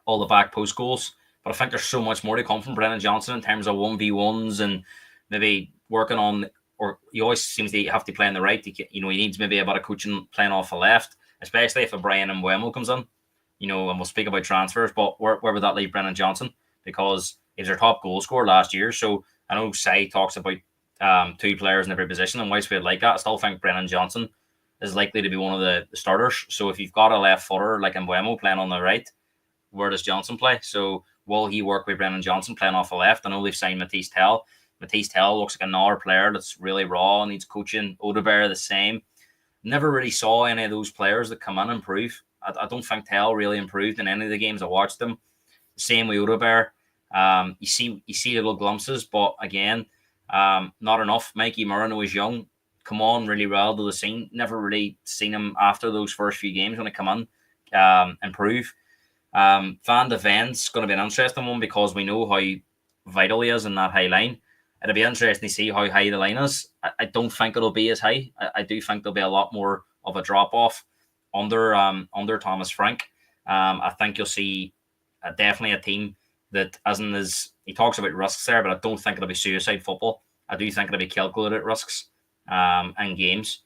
all the back post goals, but I think there's so much more to come from Brennan Johnson in terms of 1v1s and maybe working on, or he always seems to have to play on the right. He needs maybe a bit of coaching playing off the left, especially if a Brian Mbeumo comes in. And we'll speak about transfers, but where would that leave Brennan Johnson? Because he's our top goal scorer last year. So I know Sai talks about two players in every position, and whilst we'd like that, I still think Brennan Johnson is likely to be one of the starters. So if you've got a left footer like Mbeumo playing on the right, where does Johnson play? So will he work with Brennan Johnson playing off the left? I know they've signed Matisse Tell. Matisse Tell looks like another player that's really raw and needs coaching. Odegaard the same. Never really saw any of those players that come in and improve. I don't think Tell really improved in any of the games I watched them. Same with Odegaard. You see little glimpses, but again, not enough. Mikey Murren was young, come on really well to the scene. Never really seen him after those first few games when he come on improve. Van der Ven's going to be an interesting one because we know how vital he is in that high line. It'll be interesting to see how high the line is. I don't think it'll be as high. I do think there'll be a lot more of a drop-off under Thomas Frank. I think you'll see definitely a team that isn't as... He talks about risks there, but I don't think it'll be suicide football. I do think it'll be calculated risks in games.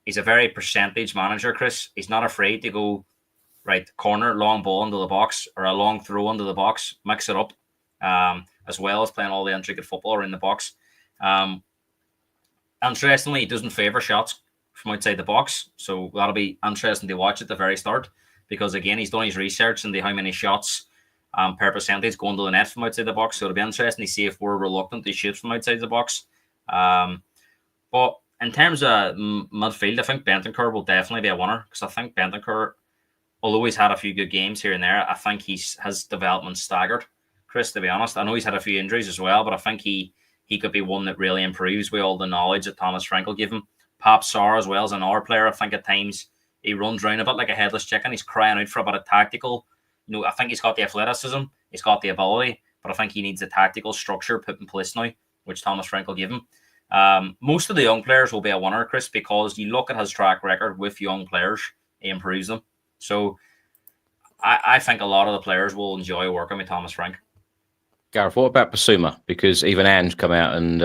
He's a very percentage manager, Chris. He's not afraid to go, right, corner, long ball into the box, or a long throw into the box, mix it up. As well as playing all the intricate football around the box. Interestingly, he doesn't favour shots from outside the box, so that'll be interesting to watch at the very start, because again, he's done his research into how many shots per percentage going to the net from outside the box, so it'll be interesting to see if we're reluctant to shoot from outside the box. But in terms of midfield, I think Bentancur will definitely be a winner, because I think Bentancur, although he's had a few good games here and there, I think his development staggered, Chris, to be honest. I know he's had a few injuries as well, but I think he could be one that really improves with all the knowledge that Thomas Frank will give him. Pap Sarr as well as an hour player. I think at times he runs around a bit like a headless chicken. He's crying out for a bit of tactical. I think he's got the athleticism, he's got the ability, but I think he needs a tactical structure put in place now, which Thomas Frank will give him. Most of the young players will be a winner, Chris, because you look at his track record with young players, he improves them. So I think a lot of the players will enjoy working with Thomas Frank. Gareth, what about Basuma? Because even Ange come out and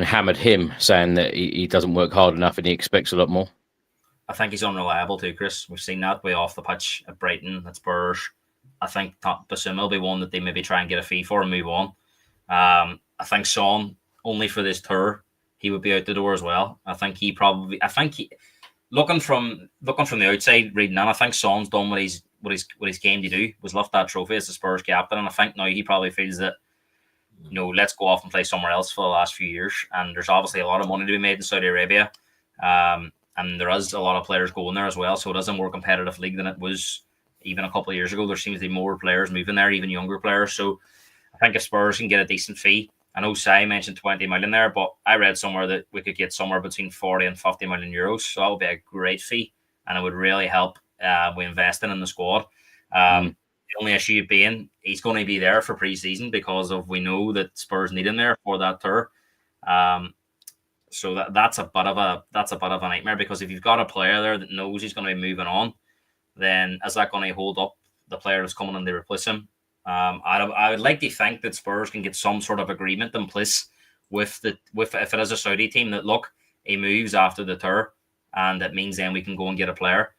hammered him, saying that he doesn't work hard enough and he expects a lot more. I think he's unreliable too, Chris. We've seen that way off the pitch at Brighton, at Spurs. I think Basuma will be one that they maybe try and get a fee for and move on. I think Son, only for this tour, he would be out the door as well. Looking from the outside, reading on, I think Son's done what he's game to do, was lift that trophy as the Spurs captain, and I think now he probably feels that, let's go off and play somewhere else for the last few years. And there's obviously a lot of money to be made in Saudi Arabia, and there is a lot of players going there as well, so it is a more competitive league than it was even a couple of years ago. There seems to be more players moving there, even younger players. So I think if Spurs can get a decent fee, I know Sai mentioned 20 million there, but I read somewhere that we could get somewhere between 40 and 50 million euros. So that would be a great fee, and it would really help with investing in the squad. The only issue being he's going to be there for pre-season, because we know that Spurs need him there for that tour. So that's a bit of a nightmare, because if you've got a player there that knows he's going to be moving on, then is that going to hold up the player that's coming in to replace him? I would like to think that Spurs can get some sort of agreement in place with if it is a Saudi team, that look, he moves after the tour, and that means then we can go and get a player.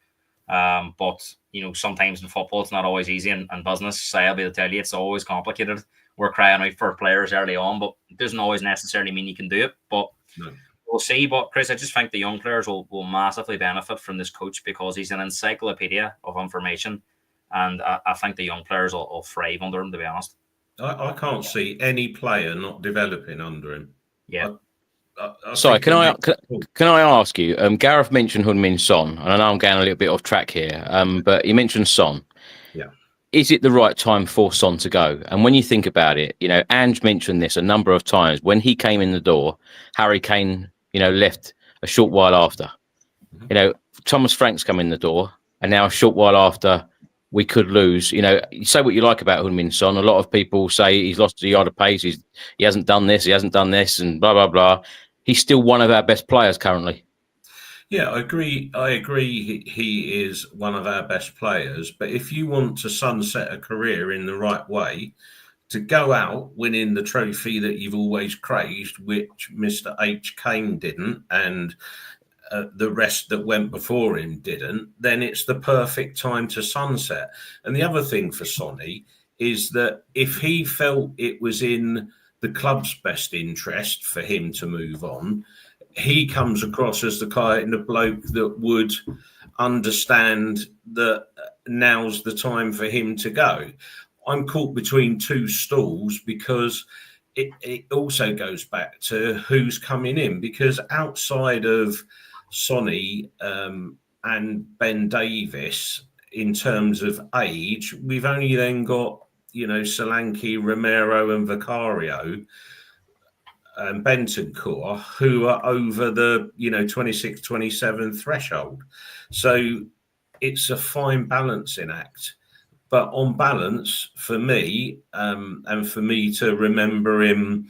But sometimes in football it's not always easy, and business, I'll be able to tell you, it's always complicated. We're crying out for players early on, but it doesn't always necessarily mean you can do it. But we'll see. But Chris, I just think the young players will massively benefit from this coach, because he's an encyclopedia of information. And I think the young players will thrive under him, to be honest. I can't see any player not developing under him. Yeah. Sorry, can I ask you? Gareth mentioned Heung-min Son, and I know I'm going a little bit off track here, but he mentioned Son. Yeah. Is it the right time for Son to go? And when you think about it, Ange mentioned this a number of times. When he came in the door, Harry Kane, left a short while after. Mm-hmm. Thomas Frank's come in the door, and now a short while after, we could lose. You say what you like about Heung-min Son. A lot of people say he's lost a yard of pace. He hasn't done this, and blah, blah, blah. He's still one of our best players currently. Yeah, I agree. He is one of our best players. But if you want to sunset a career in the right way, to go out winning the trophy that you've always crazed, which Mr. H. Kane didn't, and the rest that went before him didn't, then it's the perfect time to sunset. And the other thing for Sonny is that if he felt it was in the club's best interest for him to move on, he comes across as the kind of bloke that would understand that now's the time for him to go. I'm caught between two stools, because it also goes back to who's coming in, because outside of Sonny and Ben Davis, in terms of age, we've only then got, Solanke, Romero and Vicario and Bentancur, who are over the, 26, 27 threshold. So it's a fine balancing act. But on balance, for me, and for me to remember him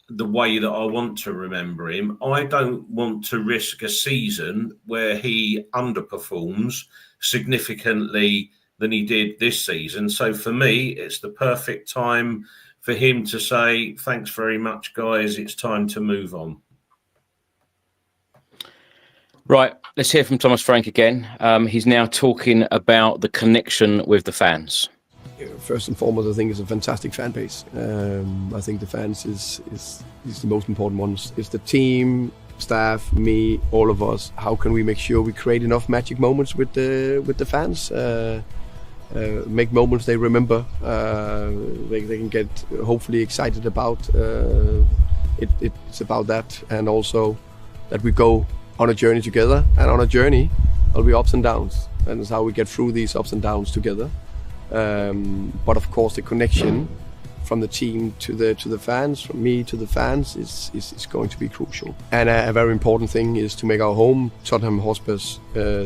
the way that I want to remember him, I don't want to risk a season where he underperforms significantly than he did this season. So for me, it's the perfect time for him to say, thanks very much, guys. It's time to move on. Right. Let's hear from Thomas Frank again. He's now talking about the connection with the fans. First and foremost, I think it's a fantastic fan base. I think the fans is is the most important ones. It's the team, staff, me, all of us. How can we make sure we create enough magic moments with the fans? Make moments they remember. They can get hopefully excited about. It's about that, and also that we go on a journey together. And on a journey, there'll be ups and downs, and it's how we get through these ups and downs together. But of course, the connection from the team to the fans, from me to the fans, is going to be crucial. And a very important thing is to make our home Tottenham Hotspur's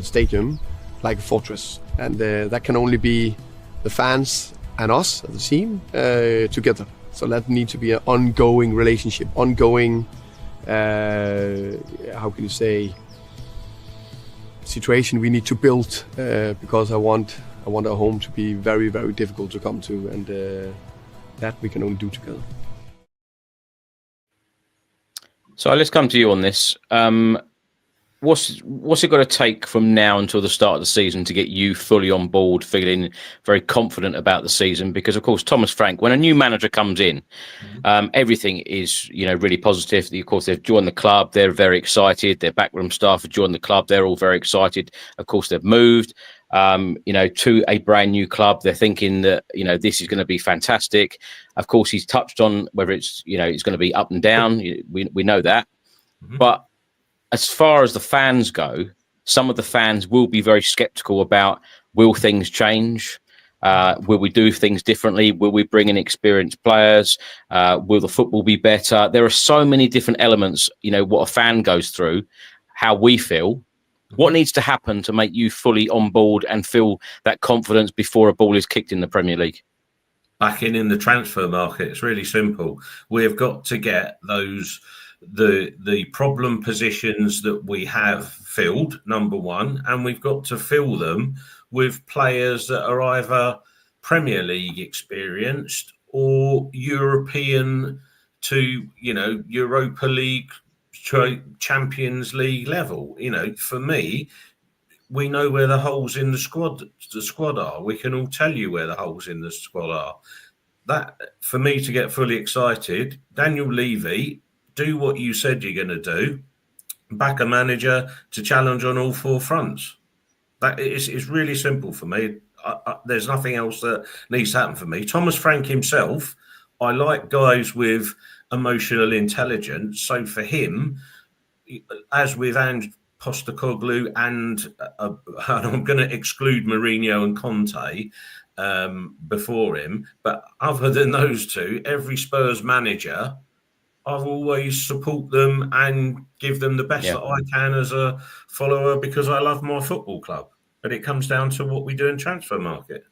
stadium like a fortress, and that can only be the fans and us as a team together. So that needs to be an ongoing relationship, ongoing, how can you say, situation we need to build, because I want our home to be very, very difficult to come to, and that we can only do together. So let's come to you on this. What's it going to take from now until the start of the season to get you fully on board, feeling very confident about the season? Because of course, Thomas Frank, when a new manager comes in, everything is really positive. Of course, they've joined the club, they're very excited. Their backroom staff have joined the club, they're all very excited. Of course, they've moved to a brand new club. They're thinking that this is going to be fantastic. Of course, he's touched on whether it's it's going to be up and down. We know that, but as far as the fans go, some of the fans will be very sceptical about, will things change? Will we do things differently? Will we bring in experienced players? Will the football be better? There are so many different elements, what a fan goes through, how we feel. What needs to happen to make you fully on board and feel that confidence before a ball is kicked in the Premier League? Back in the transfer market, it's really simple. We've got to get the problem positions that we have filled, number one, and we've got to fill them with players that are either Premier League experienced or European to Europa League, Champions League level. For me, we know where the holes in the squad are. We can all tell you where the holes in the squad are. That, for me to get fully excited, Daniel Levy, do what you said you're going to do. Back a manager to challenge on all four fronts. That is really simple for me. There's nothing else that needs to happen for me. Thomas Frank himself, I like guys with emotional intelligence. So for him, as with Postecoglou and I'm going to exclude Mourinho and Conte before him, but other than those two, every Spurs manager, I've always support them and give them the best that I can as a follower, because I love my football club. But it comes down to what we do in transfer market.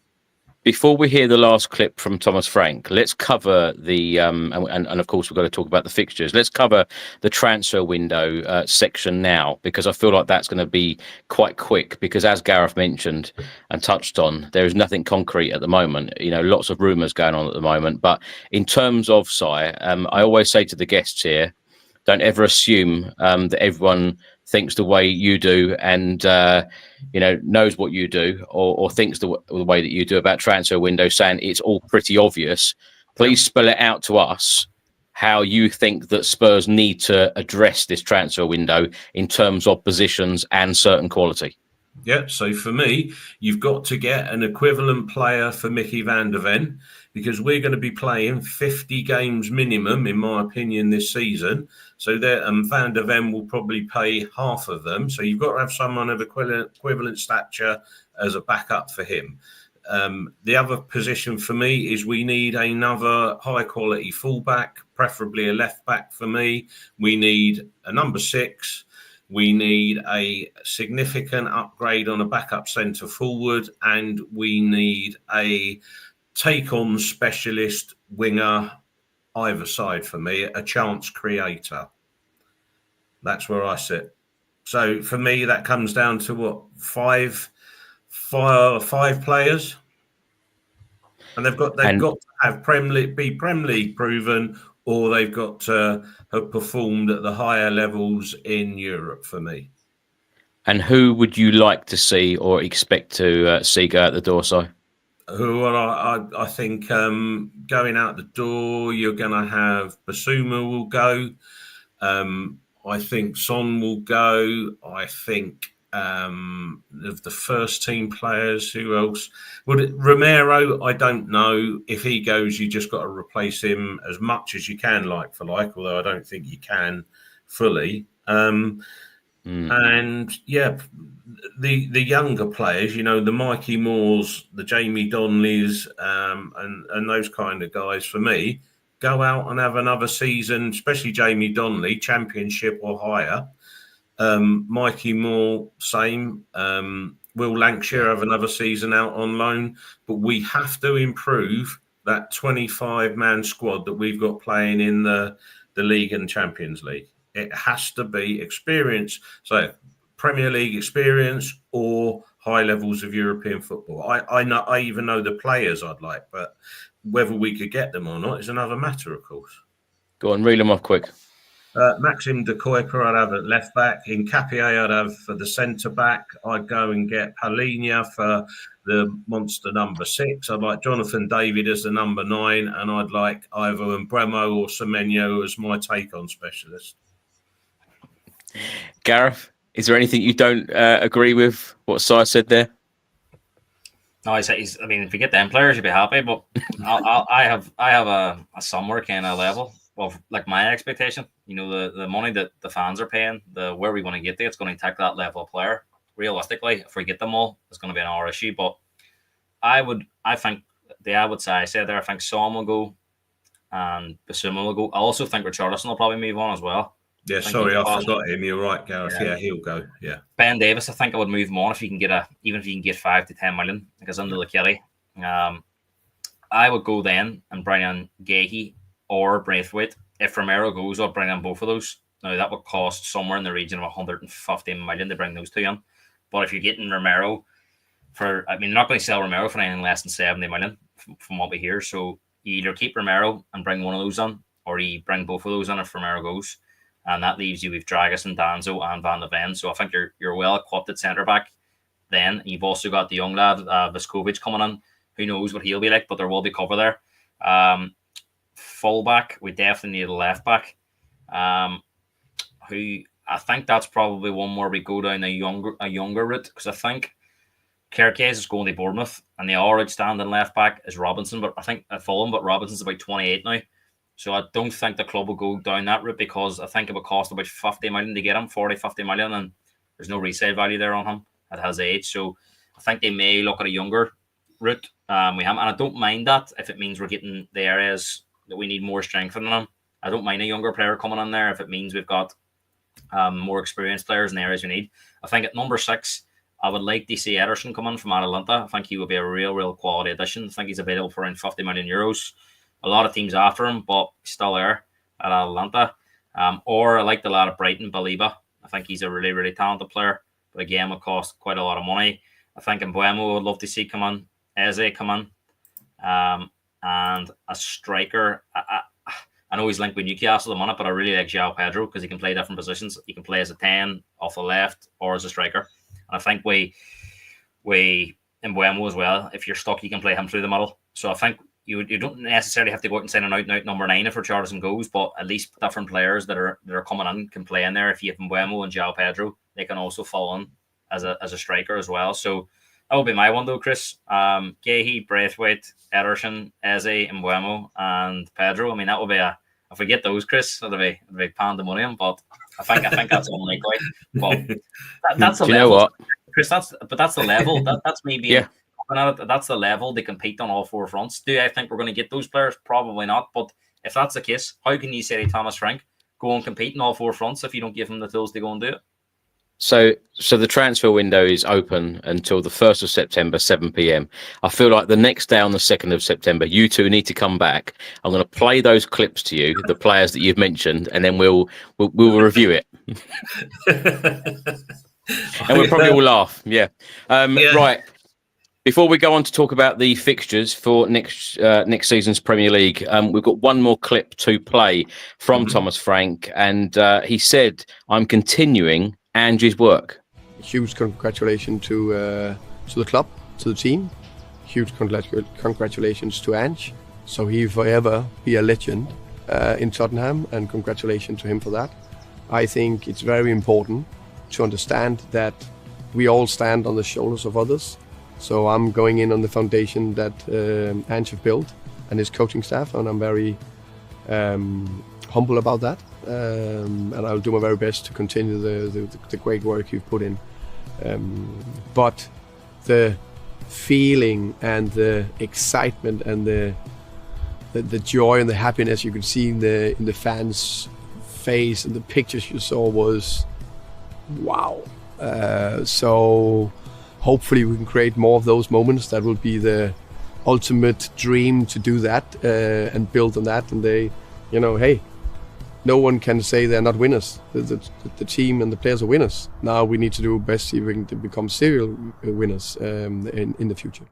Before we hear the last clip from Thomas Frank, let's cover the and of course we've got to talk about the fixtures. Let's cover the transfer window section now, because I feel like that's going to be quite quick, because as Gareth mentioned and touched on, there is nothing concrete at the moment. Lots of rumours going on at the moment, but in terms of I always say to the guests here, don't ever assume that everyone thinks the way you do and knows what you do, or thinks the way that you do about transfer window, saying it's all pretty obvious. Please spell it out to us how you think that Spurs need to address this transfer window in terms of positions and certain quality. Yeah, so for me, you've got to get an equivalent player for Mickey van der Ven, because we're going to be playing 50 games minimum, in my opinion, this season. So Van der Ven will probably pay half of them. So you've got to have someone of equivalent stature as a backup for him. The other position for me is we need another high-quality fullback, preferably a left-back for me. We need a number 6. We need a significant upgrade on a backup centre forward, and we need a take-on specialist winger either side for me, a chance creator. That's where I sit. So for me, that comes down to what, five players, and they've got to have be Premier League proven, or they've got to have performed at the higher levels in Europe for me. And who would you like to see or expect to see go out the door, Si? who I think going out the door, you're going to have Basuma will go. I think Son will go. I think of the first team players, who else? Romero, I don't know. If he goes, you just got to replace him as much as you can, like for like, although I don't think you can fully. And yeah, the younger players, you know, the Mikey Moores, the Jamie Donnellys, and those kind of guys, for me, go out and have another season, especially Jamie Donnelly, championship or higher. Mikey Moore, same. Will Lancashire have another season out on loan? But we have to improve that 25-man squad that we've got playing in the League and Champions League. It has to be experience. So Premier League experience or high levels of European football. I even know the players I'd like, but whether we could get them or not is another matter, of course. Go on, reel them off quick. Maxim de Kuiper I'd have at left back. In Capier I'd have for the centre back. I'd go and get Palhinha for the monster number 6. I'd like Jonathan David as the number 9, and I'd like either Mbremo or Semenyo as my take-on specialist. Gareth, is there anything you don't agree with what Si said there? No, I mean, if you get them players, you'd be happy. But I have a somewhere kind of level of like my expectation. You know, the money that the fans are paying, where we want to get to, it's going to take that level of player. Realistically, if we get them all, it's going to be an hour issue. But I think I would say there. I think Son will go, and Basuma will go. I also think Richarlison will probably move on as well. Yeah, sorry, I forgot him. You're right, Gareth. Yeah, he'll go. Yeah, Ben Davis, I think I would move him on if you can get even if you can get 5 to 10 million, because under the Kelly, I would go then and bring in Gahey or Braithwaite. If Romero goes, I'll bring in both of those. Now that would cost somewhere in the region of 115 million to bring those two in. But if you're getting Romero they're not going to sell Romero for anything less than 70 million from what we hear. So you either keep Romero and bring one of those on, or you bring both of those on if Romero goes. And that leaves you with Dragas and Danzo and Van de Ven. So I think you're well equipped at centre back. Then you've also got the young lad Viskovic coming in. Who knows what he'll be like, but there will be cover there. Full back, we definitely need a left back. Who I think that's probably one where we go down a younger route, because I think Kerkez is going to Bournemouth, and the outstanding left back is Robinson. But I think at Fulham, but Robinson's about 28 now. So I don't think the club will go down that route, because I think it would cost about 50 million to get him, 50 million, and there's no resale value there on him at his age. So I think they may look at a younger route. And I don't mind that if it means we're getting the areas that we need more strength in them. I don't mind a younger player coming in there if it means we've got more experienced players in the areas we need. I think at number 6, I would like to see Ederson come in from Atalanta. I think he would be a real quality addition. I think he's available for around 50 million euros. A lot of teams after him, but he's still there at Atalanta. Or I like the lad at Brighton, Baliba. I think he's a really talented player, but again, will cost quite a lot of money. I think Mbuemo would love to see come in, Eze come in, and a striker. I know he's linked with Newcastle at the minute, but I really like João Pedro because he can play different positions. He can play as a 10 off the left or as a striker. And I think we Mbuemo as well. If you're stuck, you can play him through the middle. So I think you don't necessarily have to go out and sign an out number 9 if Richarlison goes, but at least different players that are coming in can play in there. If you have Mbuemo and João Pedro, they can also fall in as a striker as well. So that would be my one though, Chris. Gahey, Braithwaite, Ederson, Eze, Mbuemo, and Pedro. I mean, that would be if we get those, Chris, it'll be pandemonium. But I think that's unlikely. But that's the level. You know what, Chris? That's the level. That's me being. Yeah. That's the level they compete on all 4 fronts. Do I think we're going to get those players? Probably not. But if that's the case, how can you say to Thomas Frank, go and compete on all 4 fronts if you don't give him the tools to go and do it? So the transfer window is open until the 1st of September, 7 p.m. I feel like the next day on the 2nd of September, you two need to come back. I'm going to play those clips to you, the players that you've mentioned, and then we'll review it. And we'll probably all laugh. Yeah. Right. Before we go on to talk about the fixtures for next season's Premier League, we've got one more clip to play from Thomas Frank, and he said, "I'm continuing Angie's work." Huge congratulations to the club, to the team. huge congratulations to Ange. So he forever be a legend in Tottenham, and congratulations to him for that. I think it's very important to understand that we all stand on the shoulders of others. So I'm going in on the foundation that Ange have built and his coaching staff, and I'm very humble about that. And I'll do my very best to continue the great work you've put in. But the feeling and the excitement and the joy and the happiness you could see in the fans' face and the pictures you saw was wow. So hopefully we can create more of those moments. That will be the ultimate dream, to do that and build on that. And they, hey, no one can say they're not winners. The team and the players are winners. Now we need to do best see if we can become serial winners in the future.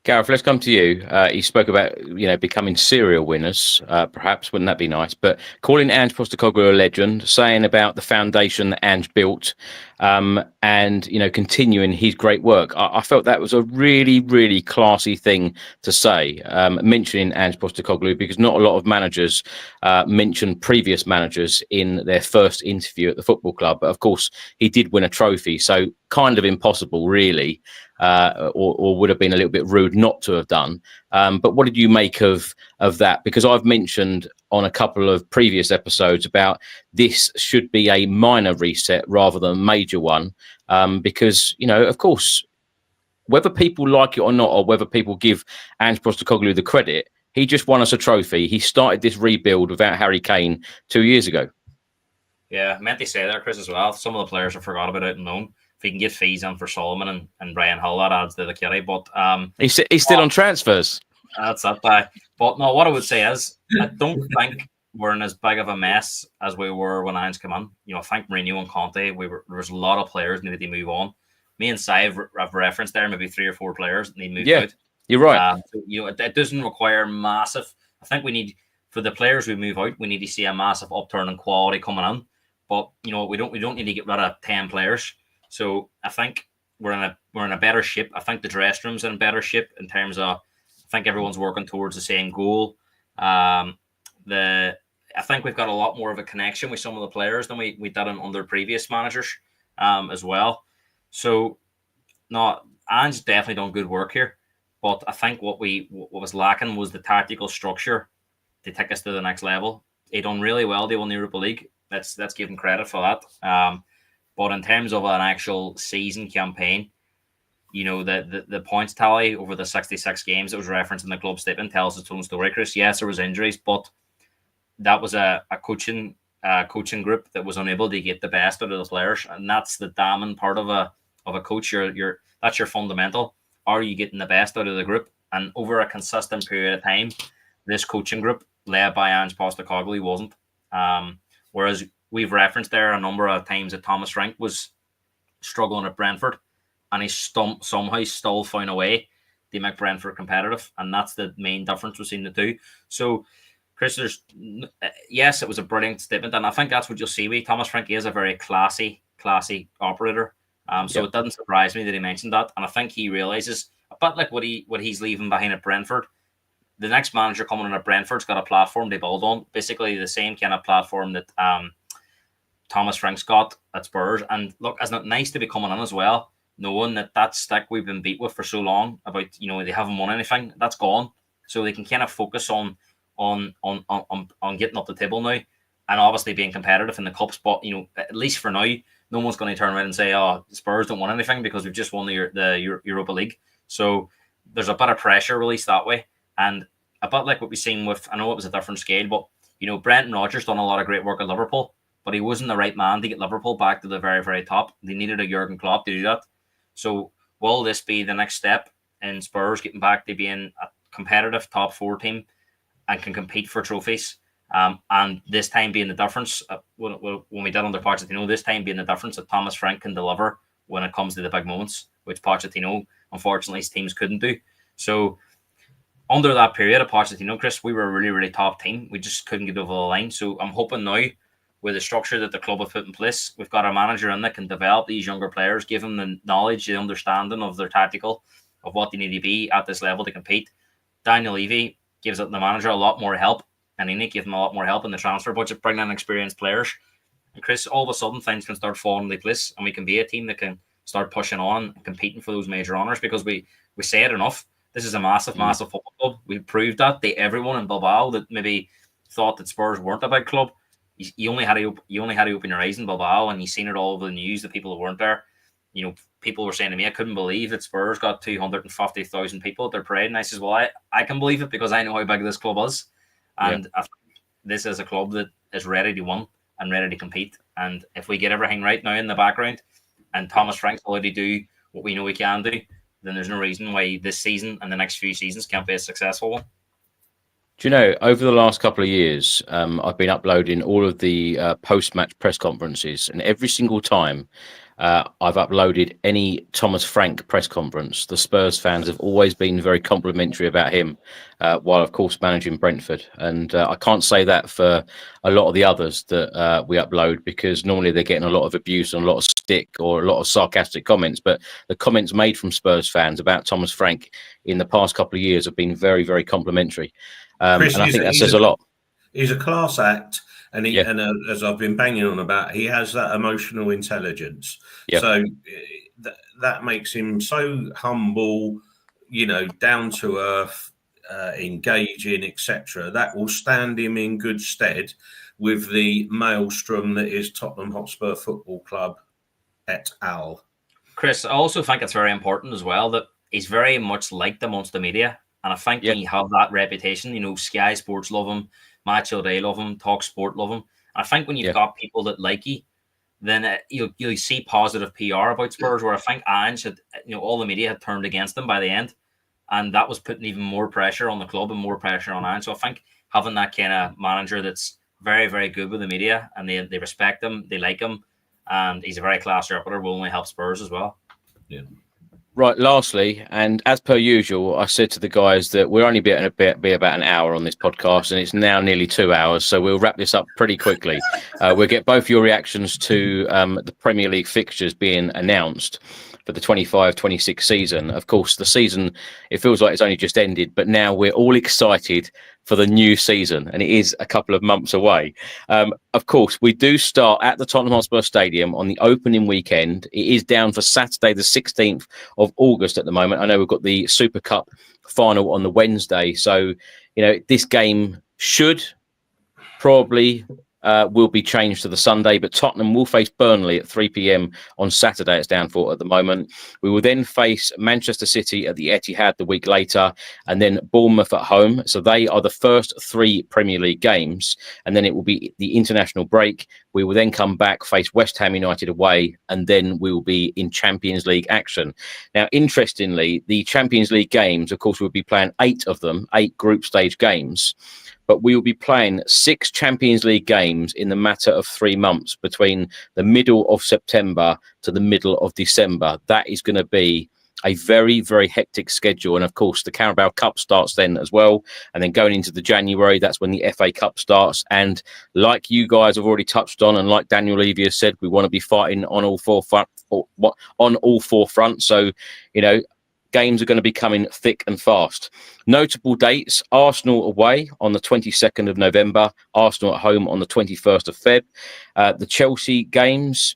Gareth, let's come to you. You spoke about, becoming serial winners. Perhaps wouldn't that be nice? But calling Ange Postecoglou a legend, saying about the foundation that Ange built, and continuing his great work. I felt that was a really, really classy thing to say. Mentioning Ange Postecoglou, because not a lot of managers mention previous managers in their first interview at the football club. But of course, he did win a trophy, so kind of impossible, really. Or would have been a little bit rude not to have done. But what did you make of that? Because I've mentioned on a couple of previous episodes about this should be a minor reset rather than a major one. Because, of course, whether people like it or not, or whether people give Ange Postecoglou the credit, he just won us a trophy. He started this rebuild without Harry Kane 2 years ago. Yeah, I meant to say there, Chris, as well. Some of the players have forgot about it and known. If he can get fees in for Solomon and Brian Hull, that adds to the kitty. But he's still on transfers. That's that guy. But no, what I would say is, I don't think we're in as big of a mess as we were when Ange came in. I think Mourinho and Conte, there was a lot of players needed to move on. Me and Si have referenced there maybe 3 or 4 players that need moved out. You're right. It doesn't require massive. I think we need, for the players who move out, we need to see a massive upturn in quality coming in. But we don't need to get rid of 10 players. So I think we're in a better shape. I think the dressing room's in better shape in terms of, I think everyone's working towards the same goal. I think we've got a lot more of a connection with some of the players than we did under previous managers as well. So no, Ange's definitely done good work here. But I think what was lacking was the tactical structure to take us to the next level. He done really well. They won the Europa League. Let's give him credit for that. But in terms of an actual season campaign, the points tally over the 66 games that was referenced in the club statement tells its own story, Chris. Yes, there was injuries, but that was a coaching group that was unable to get the best out of the players, and that's the damning part of a coach. That's your fundamental. Are you getting the best out of the group? And over a consistent period of time, this coaching group led by Ange Postecoglou wasn't. Whereas we've referenced there a number of times that Thomas Frank was struggling at Brentford, and he somehow still found a way to make Brentford competitive, and that's the main difference between the two. So, Chris, yes, it was a brilliant statement, and I think that's what you'll see with Thomas Frank. He is a very classy operator. So It didn't surprise me that he mentioned that, and I think he realizes a bit like what he's leaving behind at Brentford. The next manager coming in at Brentford's got a platform to build on, basically the same kind of platform that Thomas Frank's got at Spurs. And look, isn't it nice to be coming in as well, knowing that stick we've been beat with for so long about they haven't won anything, that's gone, so they can kind of focus on getting up the table now, and obviously being competitive in the cups. But at least for now, no one's going to turn around and say, "Oh, Spurs don't want anything," because we've just won the Europa League. So there's a bit of pressure released that way, and a bit like what we've seen with. I know it was a different scale, but Brendan Rodgers done a lot of great work at Liverpool, but he wasn't the right man to get Liverpool back to the very, very top. They needed a Jurgen Klopp to do that. So will this be the next step in Spurs getting back to being a competitive top 4 team and can compete for trophies? And this time being the difference, when we did under Pochettino, this time being the difference that Thomas Frank can deliver when it comes to the big moments, which Pochettino, unfortunately, his teams couldn't do. So under that period of Pochettino, Chris, we were a really, really top team. We just couldn't get over the line. So I'm hoping now with the structure that the club have put in place. We've got a manager in that can develop these younger players, give them the knowledge, the understanding of their tactical, of what they need to be at this level to compete. Daniel Levy gives the manager a lot more help, and he needs to give them a lot more help in the transfer budget, bringing in experienced players. And Chris, all of a sudden things can start falling into place, and we can be a team that can start pushing on and competing for those major honours, because we say it enough. This is a massive football club. We've proved that to everyone in Bilbao that maybe thought that Spurs weren't a big club. You only had to open your eyes in Bilbao, and you've seen it all over the news. The people who weren't there, people were saying to me, I couldn't believe that Spurs got 250,000 people at their parade. And I says, well, I can believe it, because I know how big this club is. And I think this is a club that is ready to win and ready to compete. And if we get everything right now in the background, and Thomas Frank's already do what we know he can do, then there's no reason why this season and the next few seasons can't be a successful one. Do you know, over the last couple of years, I've been uploading all of the post-match press conferences, and every single time I've uploaded any Thomas Frank press conference, the Spurs fans have always been very complimentary about him, while, of course, managing Brentford. And I can't say that for a lot of the others that we upload, because normally they're getting a lot of abuse and a lot of stick or a lot of sarcastic comments. But the comments made from Spurs fans about Thomas Frank in the past couple of years have been very, very complimentary. Chris, and I think that says a lot. He's a class act, and as I've been banging on about, he has that emotional intelligence. Yep. So that makes him so humble, down to earth, engaging, etc. That will stand him in good stead with the maelstrom that is Tottenham Hotspur Football Club et al. Chris, I also think it's very important as well that he's very much liked amongst the media. And I think when you have that reputation, Sky Sports love him, Match All Day love him, Talk Sport love him. And I think when you've got people that like you, then you'll see positive PR about Spurs, where I think Ange had, all the media had turned against him by the end. And that was putting even more pressure on the club and more pressure on Ange. So I think having that kind of manager that's very, very good with the media, and they respect him, they like him, and he's a very class reporter, will only help Spurs as well. Yeah. Right, lastly, and as per usual, I said to the guys that we're only be about an hour on this podcast, and it's now nearly 2 hours, so we'll wrap this up pretty quickly. We'll get both your reactions to the Premier League fixtures being announced for the 25-26 season. Of course, the season, it feels like it's only just ended, but now we're all excited for the new season, and it is a couple of months away. Of course, we do start at the Tottenham Hotspur Stadium on the opening weekend. It is down for Saturday, the 16th of August at the moment. I know we've got the Super Cup final on the Wednesday, so this game should probably will be changed to the Sunday, but Tottenham will face Burnley at 3 p.m. on Saturday. It's down for at the moment. We will then face Manchester City at the Etihad the week later, and then Bournemouth at home. So they are the first 3 Premier League games, and then it will be the international break. We will then come back, face West Ham United away, and then we will be in Champions League action. Now, interestingly, the Champions League games, of course, we'll be playing 8 of them, 8 group stage games. But we will be playing 6 Champions League games in the matter of 3 months, between the middle of September to the middle of December. That is going to be a very, very hectic schedule. And of course, the Carabao Cup starts then as well. And then going into the January, that's when the FA Cup starts. And like you guys have already touched on, and like Daniel Levy has said, we want to be fighting on all four fronts. So, games are going to be coming thick and fast. Notable dates: Arsenal away on the 22nd of November, Arsenal at home on the 21st of Feb. The Chelsea games,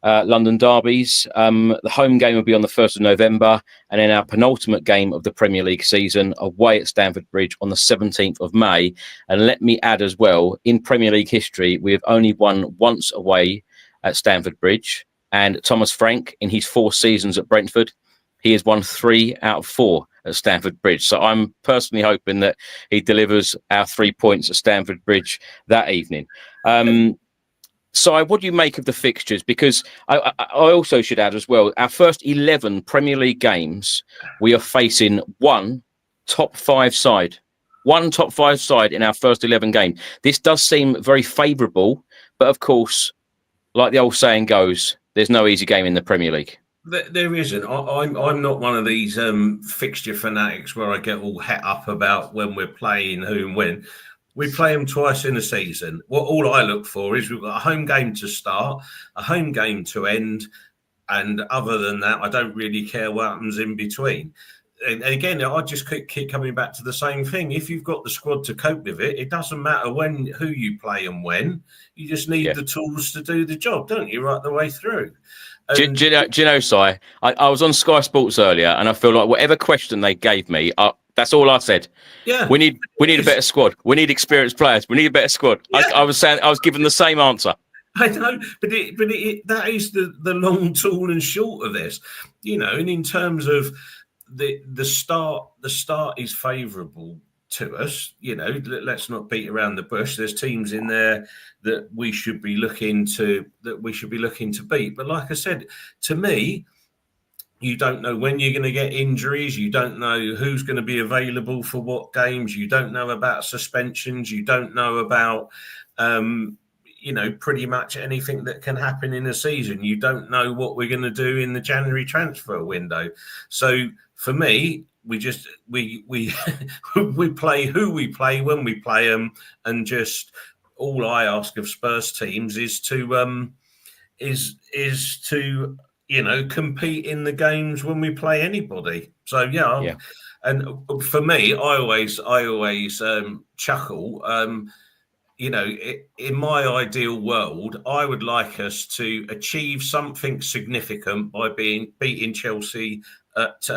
London derbies, the home game will be on the 1st of November, and then our penultimate game of the Premier League season away at Stamford Bridge on the 17th of May. And let me add as well, in Premier League history, we have only won once away at Stamford Bridge, and Thomas Frank, in his 4 seasons at Brentford, he has won 3 out of 4 at Stamford Bridge. So I'm personally hoping that he delivers our 3 points at Stamford Bridge that evening. So what do you make of the fixtures? Because I also should add as well, our first 11 Premier League games, we are facing one top 5 side in our first 11 games. This does seem very favourable, but of course, like the old saying goes, there's no easy game in the Premier League. There isn't. I'm not one of these fixture fanatics where I get all het up about when we're playing, who and when. We play them twice in a season. All I look for is we've got a home game to start, a home game to end, and other than that, I don't really care what happens in between. And again, I just keep coming back to the same thing. If you've got the squad to cope with it, it doesn't matter who you play and when. You just need the tools to do the job, don't you, right the way through? And Do you know, Si? I was on Sky Sports earlier, and I feel like whatever question they gave me, that's all I said. Yeah, we need a better squad. We need experienced players. We need a better squad. Yeah. I was given the same answer. I know, but that is the long, tall, and short of this, And in terms of the start is favourable to us. Let's not beat around the bush. There's teams in there that we should be looking to beat. But like I said, to me, you don't know when you're going to get injuries. You don't know who's going to be available for what games. You don't know about suspensions. You don't know about, pretty much anything that can happen in a season. You don't know what we're going to do in the January transfer window. So for me, we play who we play when we play them, and just all I ask of Spurs teams is to compete in the games when we play anybody. So yeah. And for me, I always chuckle. In my ideal world, I would like us to achieve something significant by beating Chelsea at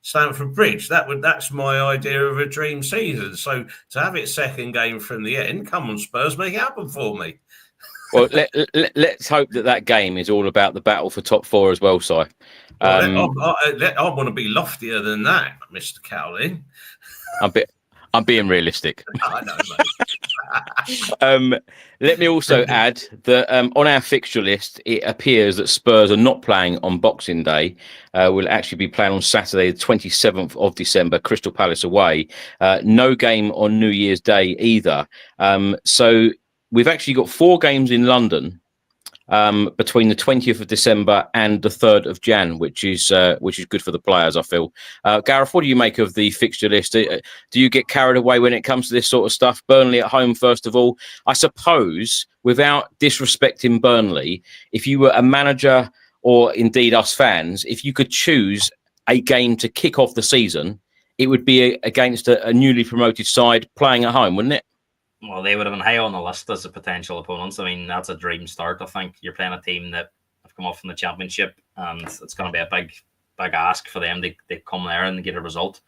Stamford Bridge. That's my idea of a dream season. So to have it second game from the end, come on Spurs, make it happen for me. Well, let's hope that game is all about the battle for top four as well, Si. I want to be loftier than that, Mr. Cowlin. I'm being realistic. I know, mate. Let me also add that on our fixture list, it appears that Spurs are not playing on Boxing Day. We'll actually be playing on Saturday, the 27th of December, Crystal Palace away. No game on New Year's Day either. So we've actually got 4 games in London between the 20th of December and the 3rd of Jan, which is good for the players, I feel. Gareth, what do you make of the fixture list? Do you get carried away when it comes to this sort of stuff? Burnley at home, first of all. I suppose, without disrespecting Burnley, if you were a manager or indeed us fans, if you could choose a game to kick off the season, it would be against a newly promoted side playing at home, wouldn't it? Well, they would have been high on the list as a potential opponents. I mean, that's a dream start. I think you're playing a team that have come off from the Championship, and it's going to be a big ask for them to come there and get a result.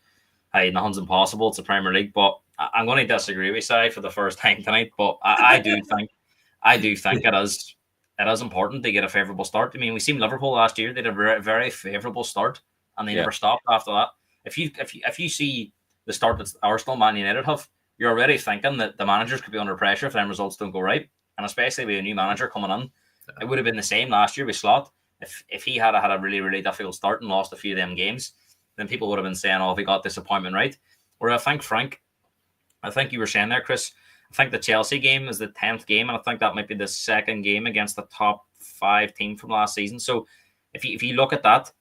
Hey, nothing's impossible. It's a Premier League, but I'm going to disagree with you for the first time tonight. But I do think it is important to get a favourable start. I mean, we seen Liverpool last year; they had a very, very favourable start, and they never stopped after that. If you see the start that Arsenal, Man United have, you're already thinking that the managers could be under pressure if them results don't go right. And especially with a new manager coming in, it would have been the same last year with Slot. If he had a really, really difficult start and lost a few of them games, then people would have been saying, oh, if he got disappointment right. Where I think, Frank, I think you were saying there, Chris, I think the Chelsea game is the 10th game, and I think that might be the second game against the top 5 team from last season. So if you look at that,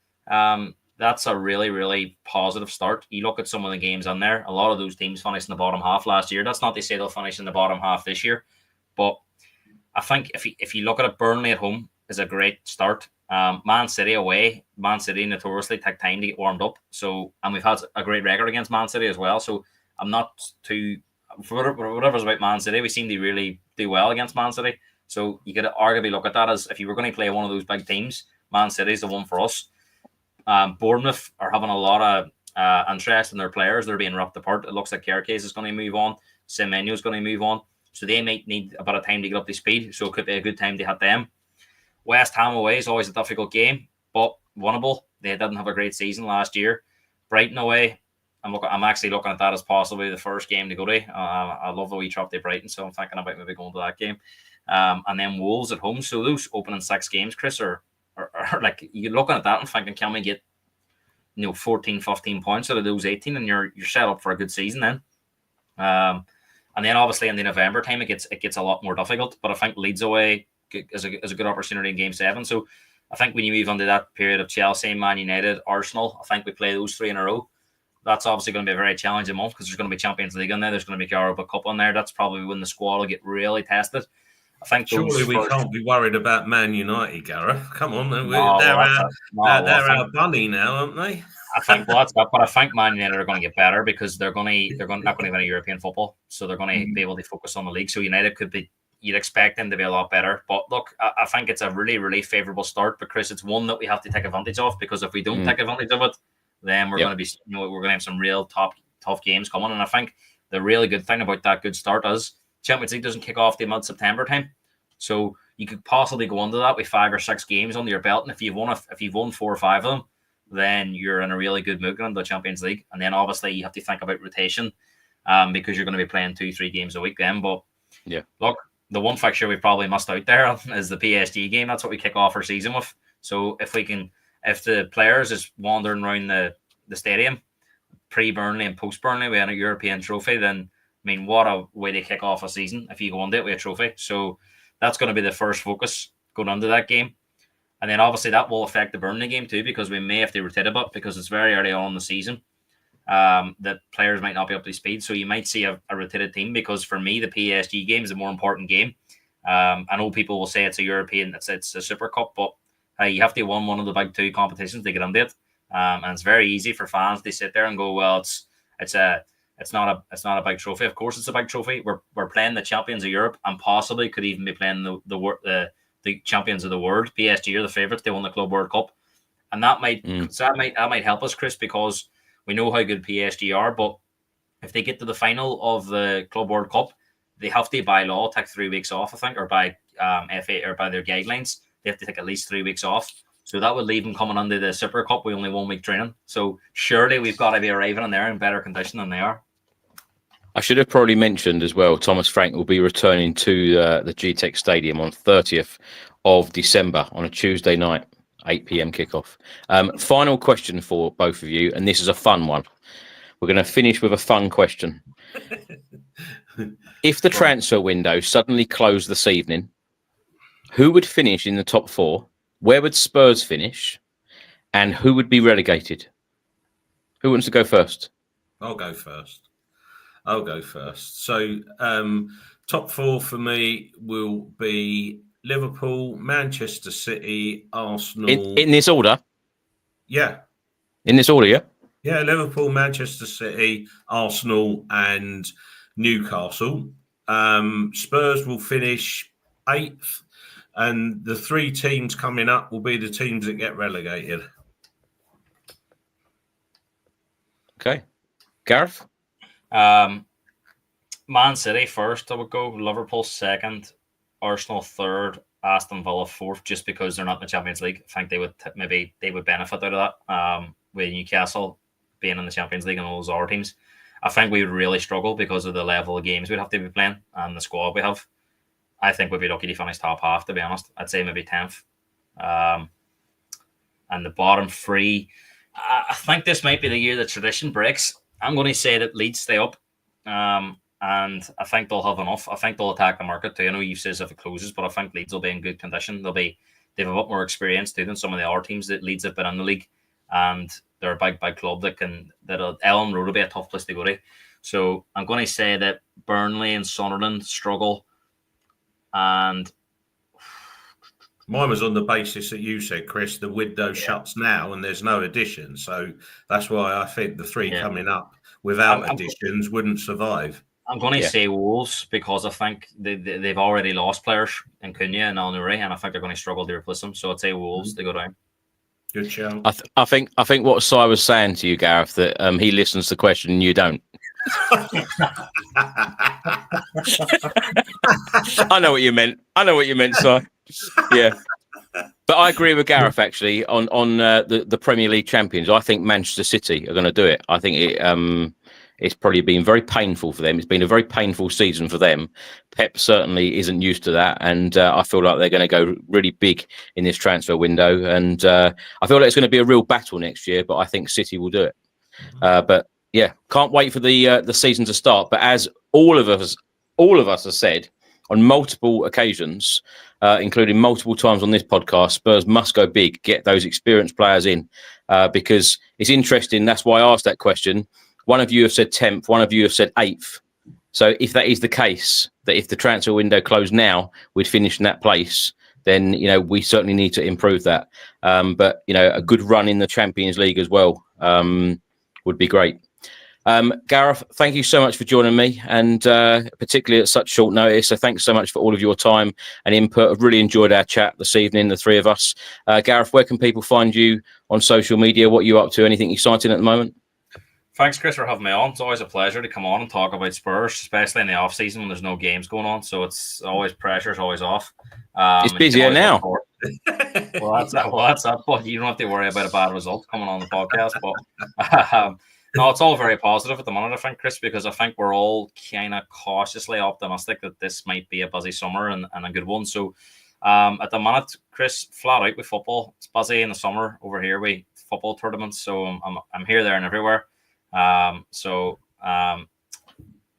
that's a really, really positive start. You look at some of the games on there, a lot of those teams finished in the bottom half last year. That's not to say they'll finish in the bottom half this year, but I think if you look at it, Burnley at home is a great start. Man City away, Man City notoriously take time to get warmed up. So, and we've had a great record against Man City as well. So I'm not too, for whatever's about Man City, we seem to really do well against Man City. So you could arguably look at that as if you were going to play one of those big teams, Man City is the one for us. Bournemouth are having a lot of interest in their players. They're being ripped apart. It looks like Kerkez is going to move on. Semenyo is going to move on. So they might need a bit of time to get up to speed. So it could be a good time to hit them. West Ham away is always a difficult game, but winnable. They didn't have a great season last year. Brighton away, I'm actually looking at that as possibly the first game to go to. I love the wee trip to Brighton, so I'm thinking about maybe going to that game. And then Wolves at home. So those opening 6 games, Chris, are like, you're looking at that and thinking, can we get 14, 15 points out of those 18, and you're set up for a good season then. And then obviously in the November time it gets a lot more difficult. But I think Leeds away is a good opportunity in Game 7. So I think when you move on to that period of Chelsea, Man United, Arsenal, I think we play those 3 in a row. that's obviously going to be a very challenging month because there's going to be Champions League in there. There's going to be Europa Cup on there. That's probably when the squad will get really tested. I think surely we can't be worried about Man United, Gareth. Come on, they're our bunny now, aren't they? I think that's that, but I think Man United are going to get better because they're not going to win a European football, so they're going to be able to focus on the league. So United could be, you'd expect them to be a lot better. But look, I think it's a really, really favourable start. But Chris, it's one that we have to take advantage of, because if we don't take advantage of it, then we're going to be, we're going to have some real tough games coming. And I think the really good thing about that good start is Champions League doesn't kick off the mid-September time, so you could possibly go into that with 5 or 6 games under your belt, and if you've won 4 or 5 of them, then you're in a really good mood going to the Champions League. And then obviously you have to think about rotation, because you're going to be playing 2-3 games a week then. But look, the one fixture we probably missed out there is the PSG game. That's what we kick off our season with. So if the players is wandering around the stadium pre-Burnley and post-Burnley with a European trophy, then I mean, what a way to kick off a season if you go into it with a trophy. So that's going to be the first focus going into that game. And then obviously that will affect the Burnley game too, because we may have to rotate a bit because it's very early on in the season. That players might not be up to speed. So you might see a rotated team, because for me, the PSG game is a more important game. I know people will say it's a European, it's a Super Cup, but you have to win one of the big 2 competitions to get into it. And it's very easy for fans to sit there and go, well, it's not a big trophy. Of course, it's a big trophy. We're playing the champions of Europe, and possibly could even be playing the champions of the world. PSG are the favourites. They won the Club World Cup, and that might help us, Chris, because we know how good PSG are. But if they get to the final of the Club World Cup, they have to, by law, take 3 weeks off, I think, or by FA or by their guidelines, they have to take at least 3 weeks off. So that would leave them coming under the Super Cup with only 1 week training. So surely we've got to be arriving in there in better condition than they are. I should have probably mentioned as well, Thomas Frank will be returning to the GTEC Stadium on 30th of December on a Tuesday night, 8 p.m. kickoff. Final question for both of you, and this is a fun one. We're going to finish with a fun question. If the transfer window suddenly closed this evening, who would finish in the top 4? Where would Spurs finish? And who would be relegated? Who wants to go first? I'll go first. So top 4 for me will be Liverpool, Manchester City, Arsenal. In this order? Yeah. In this order, yeah? Yeah, Liverpool, Manchester City, Arsenal and Newcastle. Spurs will finish 8th. And the 3 teams coming up will be the teams that get relegated. Okay. Gareth? Man City first, I would go. Liverpool second. Arsenal third. Aston Villa fourth, just because they're not in the Champions League. I think they would benefit out of that, with Newcastle being in the Champions League and all those other teams. I think we would really struggle because of the level of games we'd have to be playing and the squad we have. I think we'd be lucky to finish top half, to be honest. I'd say maybe 10th. And the bottom 3, I think this might be the year the tradition breaks. I'm going to say that Leeds stay up. And I think they'll have enough. I think they'll attack the market too. I know you says if it closes, but I think Leeds will be in good condition. They have a lot more experience too than some of the other teams that Leeds have been in the league. And they're a big club that Ellen Road will be a tough place to go to. So I'm going to say that Burnley and Sunderland struggle. And mine was on the basis that you said, Chris, the window shuts now and there's no additions. So that's why I think the 3 coming up without additions wouldn't survive. I'm going to say Wolves, because I think they've already lost players in Cunha and Al Nouri, and I think they're going to struggle to replace them. So I'd say Wolves to go down. Good show. I think what Si was saying to you, Gareth, that he listens to the question and you don't. I know what you meant, Si. Yeah. But I agree with Gareth, actually, on the Premier League champions. I think Manchester City are going to do it. I think it's probably been very painful for them. It's been a very painful season for them. Pep certainly isn't used to that. And I feel like they're going to go really big in this transfer window. And I feel like it's going to be a real battle next year, but I think City will do it. But yeah, can't wait for the season to start. But as all of us have said, on multiple occasions, including multiple times on this podcast, Spurs must go big, get those experienced players in, because it's interesting. That's why I asked that question. One of you have said 10th, one of you have said 8th. So if that is the case, that if the transfer window closed now, we'd finish in that place, then, you know, we certainly need to improve that. But, you know, a good run in the Champions League as well would be great. Gareth, thank you so much for joining me, and particularly at such short notice. So thanks so much for all of your time and input. I've really enjoyed our chat this evening, the three of us. Gareth, where can people find you on social media? What are you up to? Anything exciting at the moment? Thanks, Chris, for having me on. It's always a pleasure to come on and talk about Spurs, especially in the off season when there's no games going on. So it's always pressure's always off. It's busier now. Well, that's that. But you don't have to worry about a bad result coming on the podcast. But no, it's all very positive at the moment, I think, Chris, because I think we're all kind of cautiously optimistic that this might be a busy summer and a good one. So at the minute, Chris, flat out with football. It's busy in the summer over here with football tournaments. So I'm here, there, and everywhere. So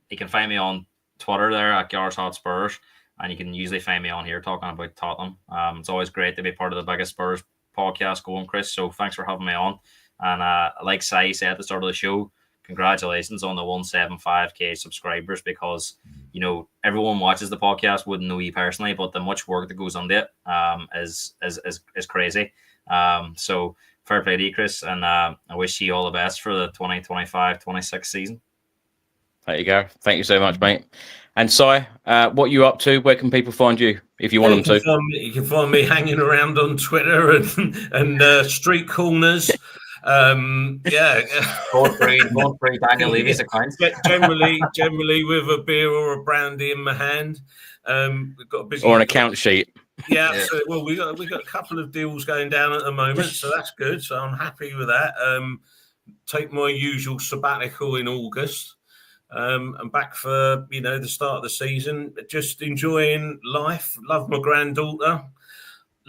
you can find me on Twitter there at Gareth Spurs, and you can usually find me on here talking about Tottenham. It's always great to be part of the biggest Spurs podcast going, Chris. So thanks for having me on. And like Sai said at the start of the show, congratulations on the 175k subscribers, because, you know, everyone watches the podcast wouldn't know you personally, but the much work that goes into it is crazy. So fair play to you, Chris, and I wish you all the best for the 2025-26 season. There you go. Thank you so much, mate. And Sai, what are you up to? Where can people find you if you want them to? You can find me hanging around on Twitter and street corners. Both free Daniel Levy's account. Generally with a beer or a brandy in my hand. We've got a busy or an account sheet. Yeah. So, well, we got a couple of deals going down at the moment, so that's good. So I'm happy with that. Take my usual sabbatical in August. I'm back for, you know, the start of the season. Just enjoying life. Love my granddaughter.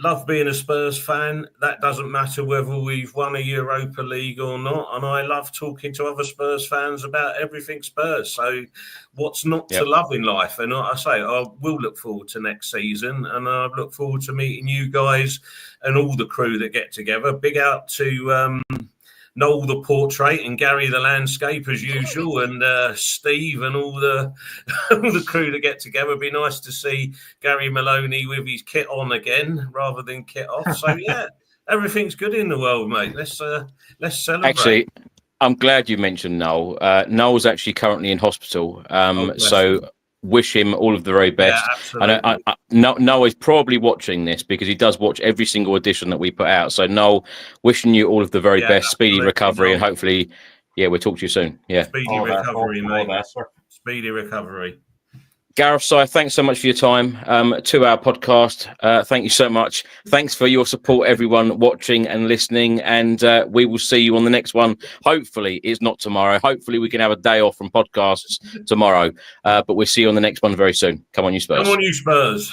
Love being a Spurs fan. That doesn't matter whether we've won a Europa League or not. And I love talking to other Spurs fans about everything Spurs. So what's not to love in life? And I say, I will look forward to next season. And I look forward to meeting you guys and all the crew that get together. Big out to Noel the portrait and Gary the landscape as usual, and Steve and all the crew that get together. It'd be nice to see Gary Maloney with his kit on again rather than kit off. So yeah, everything's good in the world, mate. Let's celebrate. Actually, I'm glad you mentioned Noel. Noel's actually currently in hospital, so wish him all of the very best. Yeah, and Noel is probably watching this because he does watch every single edition that we put out. So Noel, wishing you all of the very best, speedy recovery, and hopefully, we'll talk to you soon. Yeah, speedy recovery, mate. Speedy recovery. Gareth, Si, thanks so much for your time. 2-hour podcast. Thank you so much. Thanks for your support, everyone watching and listening. And we will see you on the next one. Hopefully, it's not tomorrow. Hopefully, we can have a day off from podcasts tomorrow. But we'll see you on the next one very soon. Come on, you Spurs. Come on, you Spurs.